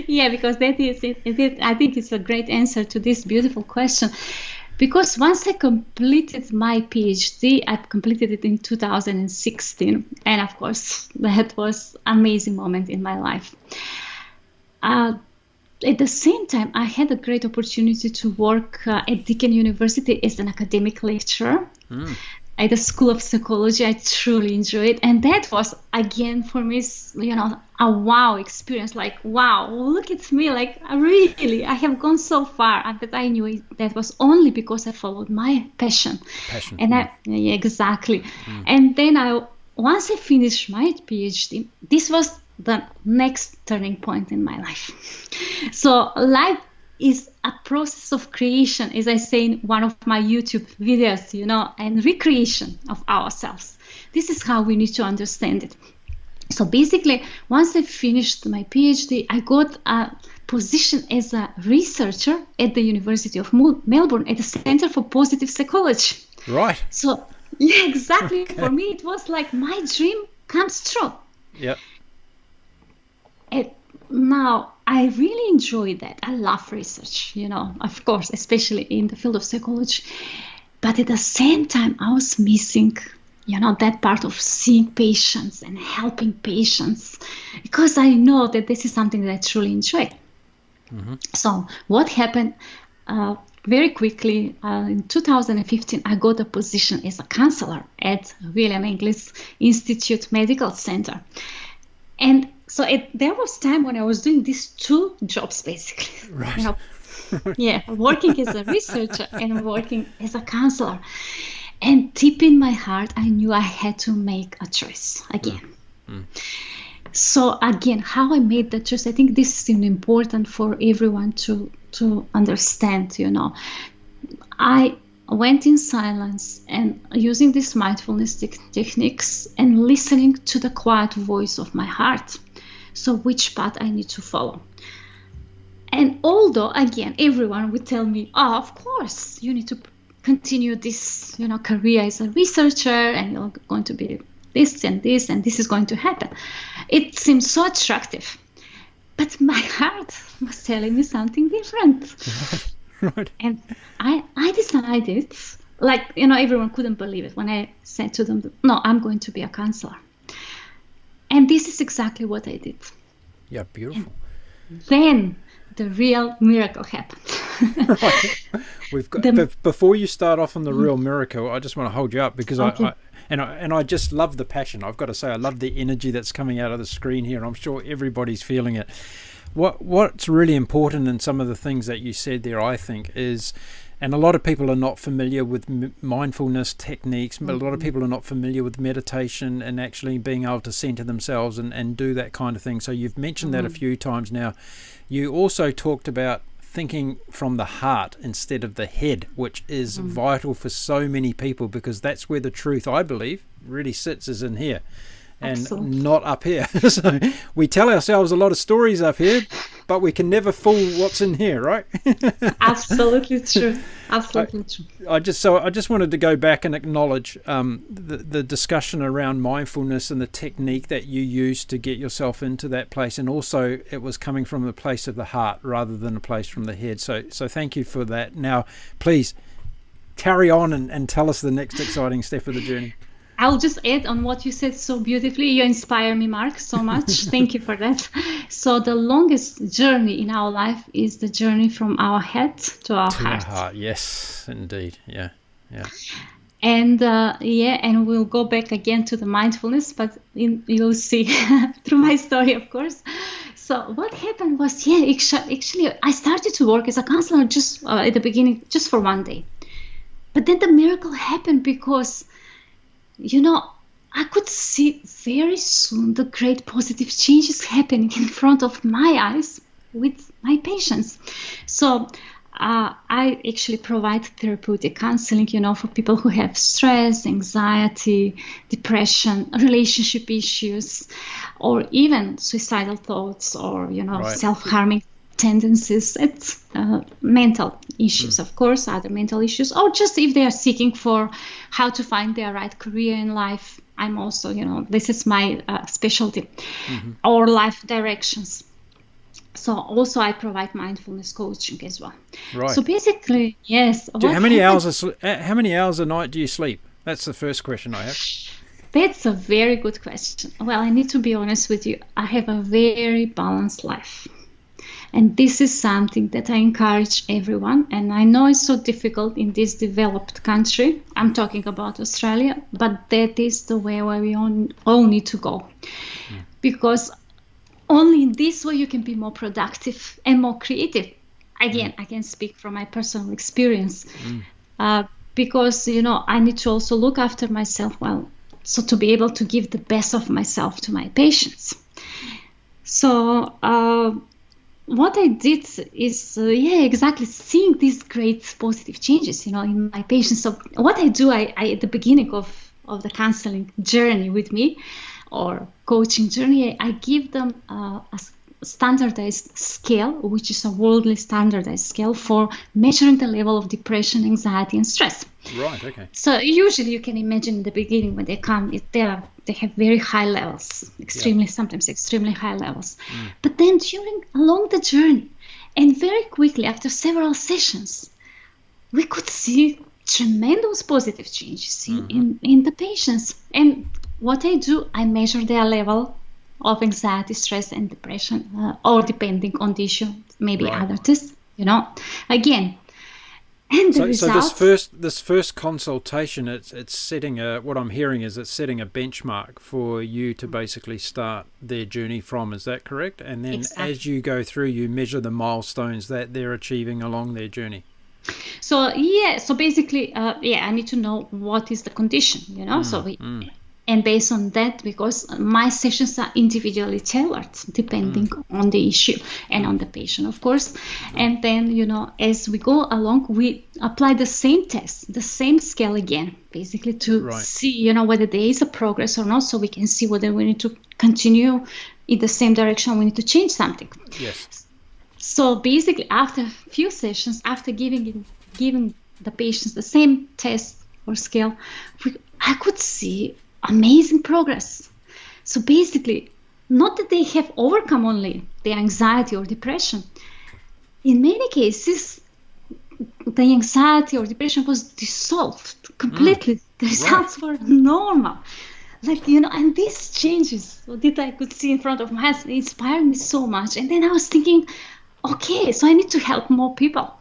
[SPEAKER 2] Yeah, because that is it. I think it's a great answer to this beautiful question. Because once I completed my PhD, I completed it in 2016. And of course, that was an amazing moment in my life. At the same time, I had a great opportunity to work at Deakin University as an academic lecturer at the School of Psychology. I truly enjoyed it. And that was, again, for me, a wow experience. Like, wow, look at me. Like, I have gone so far. But I knew that was only because I followed my passion. And exactly. And then once I finished my PhD, this was the next turning point in my life. So life is a process of creation, as I say in one of my YouTube videos, and recreation of ourselves. This is how we need to understand it. So basically, once I finished my PhD, I got a position as a researcher at the University of Melbourne at the Center for Positive Psychology.
[SPEAKER 1] Right.
[SPEAKER 2] So, yeah, exactly. Okay. For me, it was like my dream comes true.
[SPEAKER 1] Yep.
[SPEAKER 2] And now, I really enjoy that. I love research, of course, especially in the field of psychology. But at the same time, I was missing, that part of seeing patients and helping patients, because I know that this is something that I truly enjoy. So what happened very quickly, in 2015, I got a position as a counselor at William Inglis Institute Medical Center. And so there was time when I was doing these two jobs, basically.
[SPEAKER 1] Right.
[SPEAKER 2] You know, yeah, working as a researcher and working as a counselor. And deep in my heart, I knew I had to make a choice again. So again, how I made that choice, I think this is important for everyone to understand, you know. I went in silence and using these mindfulness techniques and listening to the quiet voice of my heart. So which path I need to follow. And although, again, everyone would tell me, oh, of course, you need to continue this, you know, career as a researcher and you're going to be this and this and this is going to happen. It seems so attractive. But my heart was telling me something different.
[SPEAKER 1] Right.
[SPEAKER 2] And I decided, like, you know, everyone couldn't believe it when I said to them, no, I'm going to be a counselor. And this is exactly what I did.
[SPEAKER 1] Yeah, beautiful.
[SPEAKER 2] And then the real miracle happened.
[SPEAKER 1] Right. We've got before you start off on the real miracle, I just want to hold you up because
[SPEAKER 2] okay.
[SPEAKER 1] I just love the passion. I've got to say, I love the energy that's coming out of the screen here. I'm sure everybody's feeling it. What's really important in some of the things that you said there, I think, is, and a lot of people are not familiar with mindfulness techniques, but a lot of people are not familiar with meditation and actually being able to center themselves and do that kind of thing. So you've mentioned that a few times now. You also talked about thinking from the heart instead of the head, which is vital for so many people, because that's where the truth, I believe, really sits, is in here and
[SPEAKER 2] Absolutely.
[SPEAKER 1] not up here. So we tell ourselves a lot of stories up here, but we can never fool what's in here, right?
[SPEAKER 2] Absolutely true. Absolutely true.
[SPEAKER 1] I just wanted to go back and acknowledge the discussion around mindfulness and the technique that you used to get yourself into that place, and also it was coming from a place of the heart rather than a place from the head. So thank you for that. Now, please carry on and tell us the next exciting step of the journey.
[SPEAKER 2] I'll just add on what you said so beautifully. You inspire me, Mark, so much. Thank you for that. So the longest journey in our life is the journey from our head to our heart.
[SPEAKER 1] Yes, indeed. Yeah.
[SPEAKER 2] And and we'll go back again to the mindfulness, but you'll see through my story, of course. So what happened was, actually, I started to work as a counselor just at the beginning, just for one day. But then the miracle happened because, you know, I could see very soon the great positive changes happening in front of my eyes with my patients. So I actually provide therapeutic counseling, you know, for people who have stress, anxiety, depression, relationship issues, or even suicidal thoughts, or, you know, self-harming tendencies. It's mental issues, of course, other mental issues, or just if they are seeking for how to find their right career in life. I'm also, you know, this is my specialty, or life directions. So also I provide mindfulness coaching as well. Right. So basically, yes.
[SPEAKER 1] How many hours a night do you sleep? That's the first question I have.
[SPEAKER 2] That's a very good question. Well, I need to be honest with you. I have a very balanced life. And this is something that I encourage everyone. And I know it's so difficult in this developed country. I'm talking about Australia, but that is the way where we all need to go. Because only in this way you can be more productive and more creative. Again, I can speak from my personal experience. Because, you know, I need to also look after myself well, so to be able to give the best of myself to my patients. So what I did is, exactly seeing these great positive changes, you know, in my patients. So what I do, I at the beginning of the counseling journey with me, or coaching journey, I give them a standardized scale, which is a worldly standardized scale for measuring the level of depression, anxiety, and stress.
[SPEAKER 1] Right. Okay.
[SPEAKER 2] So usually you can imagine in the beginning when they come, they have very high levels, sometimes extremely high levels. But then along the journey, and very quickly after several sessions, we could see tremendous positive changes in the patients. And what I do, I measure their level of anxiety, stress, and depression, or depending on the issue, maybe other tests, again. And the result,
[SPEAKER 1] so this first consultation, it's setting what I'm hearing is it's setting a benchmark for you to basically start their journey from. Is that correct? And then as you go through, you measure the milestones that they're achieving along their journey.
[SPEAKER 2] So basically, I need to know what is the condition, and based on that, because my sessions are individually tailored, depending on the issue and on the patient, of course. And then, as we go along, we apply the same test, the same scale again, basically to see, whether there is a progress or not, so we can see whether we need to continue in the same direction, we need to change something.
[SPEAKER 1] Yes.
[SPEAKER 2] So basically, after a few sessions, after giving the patients the same test or scale, I could see amazing progress. So basically, not that they have overcome only their anxiety or depression. In many cases, the anxiety or depression was dissolved completely. The results were normal. And these changes that I could see in front of my eyes inspired me so much. And then I was thinking, okay, so I need to help more people.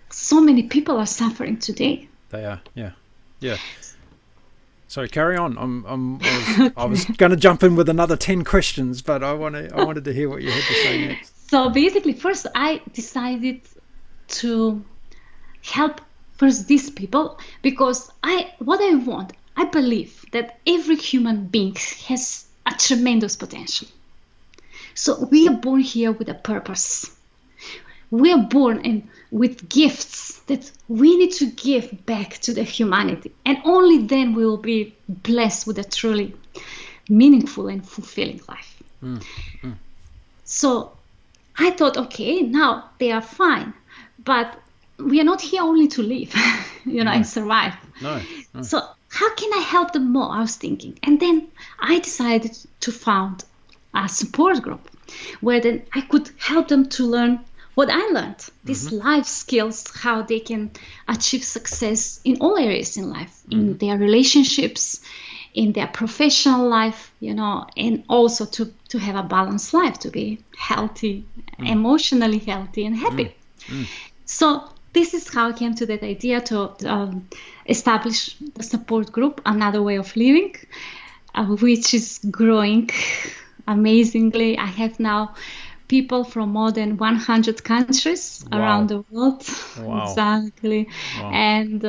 [SPEAKER 2] So many people are suffering today.
[SPEAKER 1] They are, yeah. Sorry, carry on. I was going to jump in with another 10 questions, but I wanted to hear what you had to say next.
[SPEAKER 2] So basically, first I decided to help first these people, because I believe that every human being has a tremendous potential. So we are born here with a purpose. We are born with gifts that we need to give back to the humanity. And only then we will be blessed with a truly meaningful and fulfilling life. So I thought, okay, now they are fine, but we are not here only to live, and survive.
[SPEAKER 1] No.
[SPEAKER 2] So how can I help them more? I was thinking. And then I decided to found a support group where then I could help them to learn what I learned, these life skills, how they can achieve success in all areas in life, in their relationships, in their professional life, and also to have a balanced life, to be healthy, emotionally healthy and happy. So this is how I came to that idea to establish the support group, Another Way of Living, which is growing amazingly. I have now people from more than 100 countries around the world.
[SPEAKER 1] Wow.
[SPEAKER 2] Exactly. Wow. And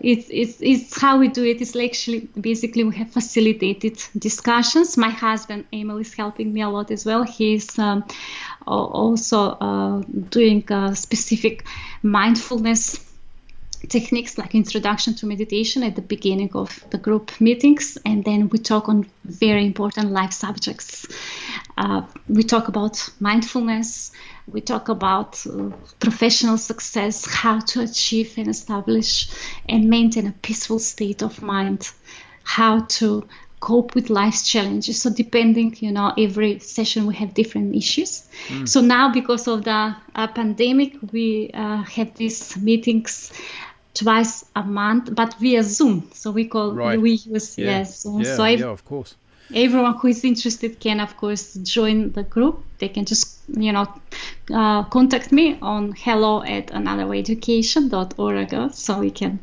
[SPEAKER 2] it's how we do it. It's actually basically we have facilitated discussions. My husband Emil is helping me a lot as well. He's also doing specific mindfulness techniques like introduction to meditation at the beginning of the group meetings, and then we talk on very important life subjects. We talk about mindfulness, we talk about professional success, how to achieve and establish and maintain a peaceful state of mind, how to cope with life's challenges. So depending, every session we have different issues. So now because of the pandemic, we have these meetings twice a month, but via Zoom. So we use Zoom. So
[SPEAKER 1] of course.
[SPEAKER 2] Everyone who is interested can, of course, join the group. They can just, contact me on hello@anotherwayeducation.org, so we can,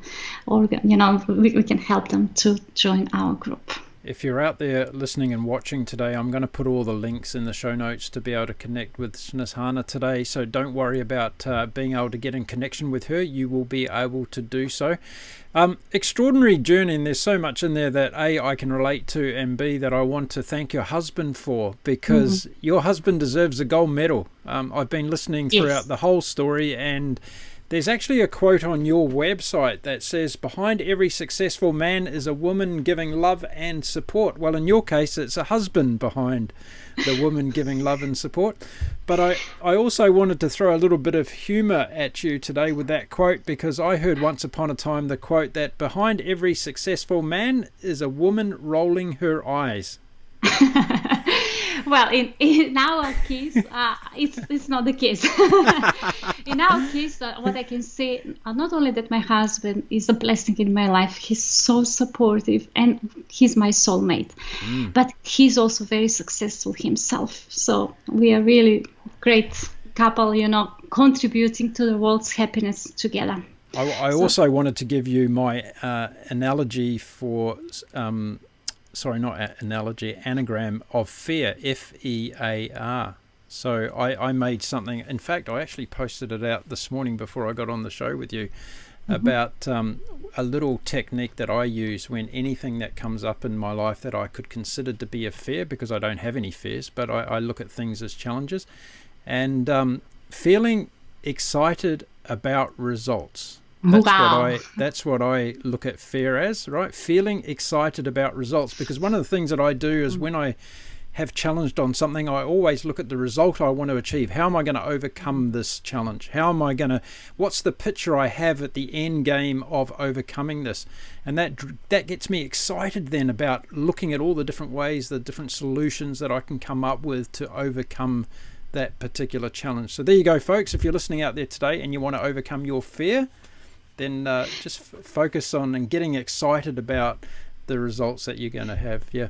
[SPEAKER 2] we can help them to join our group.
[SPEAKER 1] If you're out there listening and watching today, I'm going to put all the links in the show notes to be able to connect with Snezhana today. So don't worry about being able to get in connection with her. You will be able to do so. Extraordinary journey, and there's so much in there that A, I can relate to, and B, that I want to thank your husband for, because your husband deserves a gold medal. I've been listening throughout the whole story, and there's actually a quote on your website that says, behind every successful man is a woman giving love and support. Well, in your case, it's a husband behind the woman giving love and support. But I also wanted to throw a little bit of humour at you today with that quote, because I heard once upon a time the quote that behind every successful man is a woman rolling her eyes.
[SPEAKER 2] Well, in our case, it's not the case. In our case, what I can say, not only that my husband is a blessing in my life, he's so supportive and he's my soulmate, but he's also very successful himself. So we are really great couple, contributing to the world's happiness together.
[SPEAKER 1] I also wanted to give you my analogy for, anagram of fear, F-E-A-R. So I made something, in fact, I actually posted it out this morning before I got on the show with you, about a little technique that I use when anything that comes up in my life that I could consider to be a fear, because I don't have any fears, but I look at things as challenges, and feeling excited about results. That's what I look at fear as, right? Feeling excited about results, because one of the things that I do is when I have challenged on something, I always look at the result I want to achieve. How am I going to overcome this challenge? What's the picture I have at the end game of overcoming this? And that gets me excited then about looking at all the different ways, the different solutions that I can come up with to overcome that particular challenge. So there you go, folks. If you're listening out there today and you want to overcome your fear, then just focus on and getting excited about the results that you're going to have. Yeah.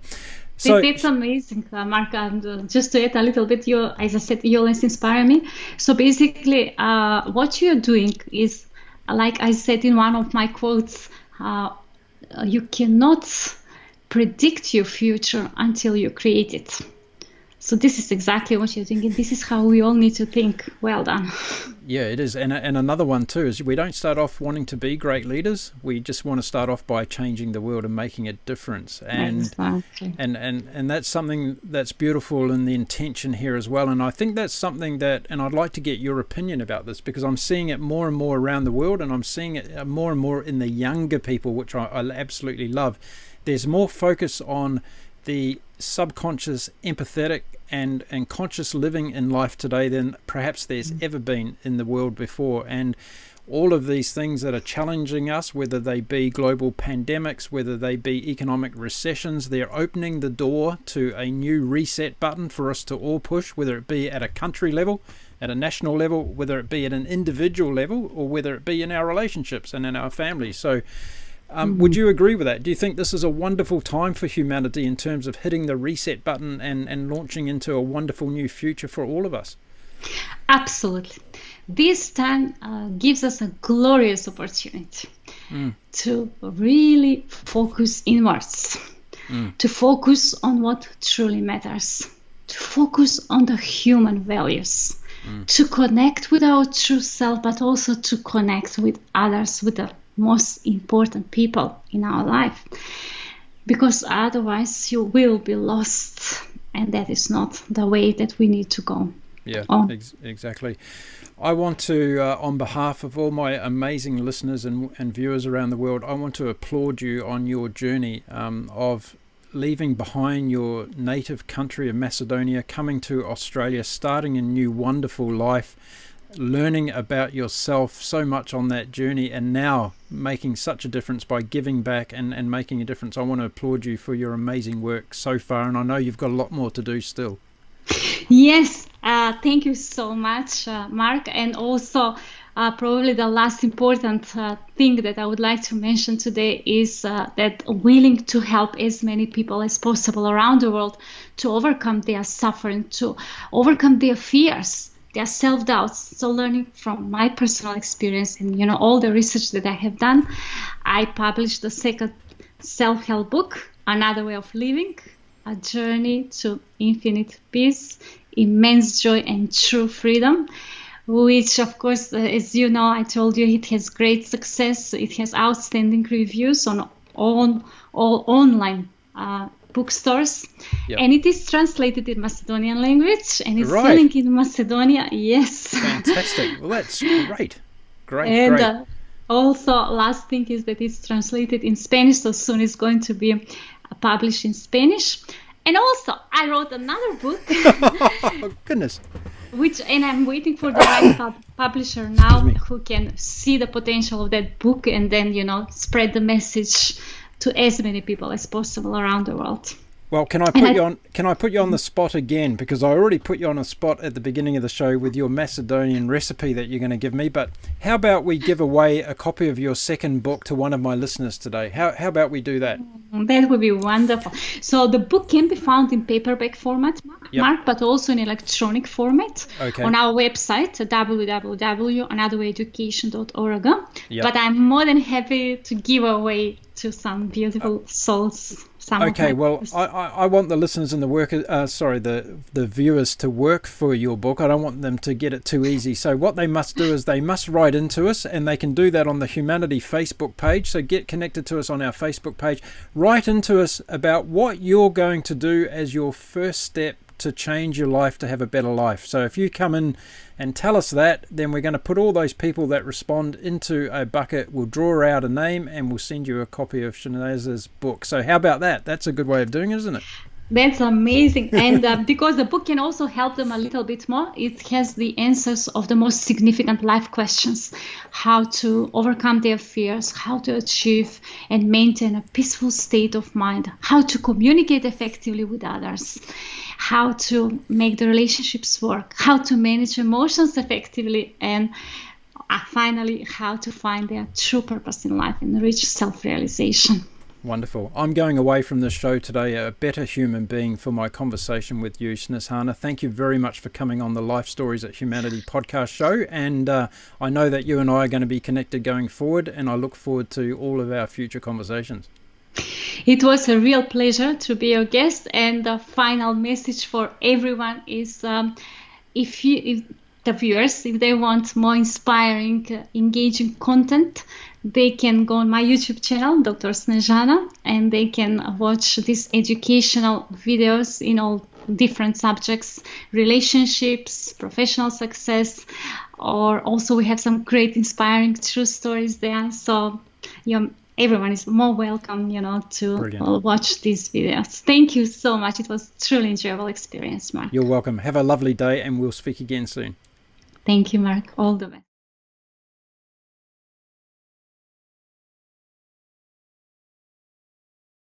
[SPEAKER 1] So
[SPEAKER 2] that's amazing, Mark. And just to add a little bit, as I said, you always inspire me. So basically, what you're doing is, like I said in one of my quotes, you cannot predict your future until you create it. So this is exactly what you're doing, and this is how we all need to think. Well done.
[SPEAKER 1] Yeah, it is. And another one too is we don't start off wanting to be great leaders. We just want to start off by changing the world and making a difference. And
[SPEAKER 2] exactly.
[SPEAKER 1] and that's something that's beautiful in the intention here as well. And I think that's something that, and I'd like to get your opinion about this, because I'm seeing it more and more around the world, and I'm seeing it more and more in the younger people, which I absolutely love. There's more focus on the subconscious, empathetic and conscious living in life today than perhaps there's ever been in the world before. And all of these things that are challenging us, whether they be global pandemics, whether they be economic recessions, they're opening the door to a new reset button for us to all push, whether it be at a country level, at a national level, whether it be at an individual level, or whether it be in our relationships and in our families. So would you agree with that? Do you think this is a wonderful time for humanity in terms of hitting the reset button and launching into a wonderful new future for all of us?
[SPEAKER 2] Absolutely. This time gives us a glorious opportunity to really focus inwards, to focus on what truly matters, to focus on the human values, to connect with our true self, but also to connect with others, with the most important people in our life, because otherwise you will be lost, and that is not the way that we need to go.
[SPEAKER 1] Yeah, exactly. I want to, on behalf of all my amazing listeners and viewers around the world, I want to applaud you on your journey of leaving behind your native country of Macedonia, coming to Australia, starting a new wonderful life, learning about yourself so much on that journey, and now making such a difference by giving back and making a difference. I want to applaud you for your amazing work so far, and I know you've got a lot more to do still.
[SPEAKER 2] Yes, thank you so much, Mark. And also probably the last important thing that I would like to mention today is that willing to help as many people as possible around the world to overcome their suffering, to overcome their fears, their self-doubts. So learning from my personal experience and all the research that I have done, I published the second self-help book, Another Way of Living, A Journey to Infinite Peace, Immense Joy and True Freedom, which of course, as you know, I told you, it has great success. It has outstanding reviews on all online bookstores. Yep. And it is translated in Macedonian language and it's selling in Macedonia. Yes.
[SPEAKER 1] Fantastic. Well, that's great.
[SPEAKER 2] Great. Also, last thing is that it's translated in Spanish, so soon it's going to be published in Spanish. And also, I wrote another book.
[SPEAKER 1] Oh, goodness.
[SPEAKER 2] And I'm waiting for the right publisher now who can see the potential of that book and then, spread the message to as many people as possible around the world.
[SPEAKER 1] Well, can I put you on the spot again? Because I already put you on a spot at the beginning of the show with your Macedonian recipe that you're going to give me. But how about we give away a copy of your second book to one of my listeners today? How about we do that?
[SPEAKER 2] That would be wonderful. So the book can be found in paperback format, Mark, but also in electronic format on our website, www.anotherwayeducation.org. But I'm more than happy to give away to some beautiful souls.
[SPEAKER 1] Okay, well, I want the listeners and the viewers to work for your book. I don't want them to get it too easy. So what they must do is they must write into us, and they can do that on the Humanity Facebook page. So get connected to us on our Facebook page. Write into us about what you're going to do as your first step to change your life to have a better life. So if you come in and tell us that, then we're going to put all those people that respond into a bucket. We'll draw out a name and we'll send you a copy of Snezhana's book. So how about that? That's a good way of doing it, isn't it?
[SPEAKER 2] That's amazing. And because the book can also help them a little bit more, it has the answers of the most significant life questions: how to overcome their fears, how to achieve and maintain a peaceful state of mind, how to communicate effectively with others, how to make the relationships work, how to manage emotions effectively, and finally, how to find their true purpose in life and reach self-realization.
[SPEAKER 1] Wonderful. I'm going away from this show today a better human being for my conversation with you, Snezhana. Thank you very much for coming on the Life Stories at Humanity podcast show. And I know that you and I are going to be connected going forward, and I look forward to all of our future conversations.
[SPEAKER 2] It was a real pleasure to be your guest. And the final message for everyone is if the viewers, if they want more inspiring, engaging content, they can go on my YouTube channel, Dr. Snezhana, and they can watch these educational videos in all different subjects: relationships, professional success, or also we have some great inspiring true stories there. So everyone is more welcome, to watch these videos. Thank you so much. It was truly enjoyable experience, Mark.
[SPEAKER 1] You're welcome. Have a lovely day, and we'll speak again soon.
[SPEAKER 2] Thank you, Mark. All the best.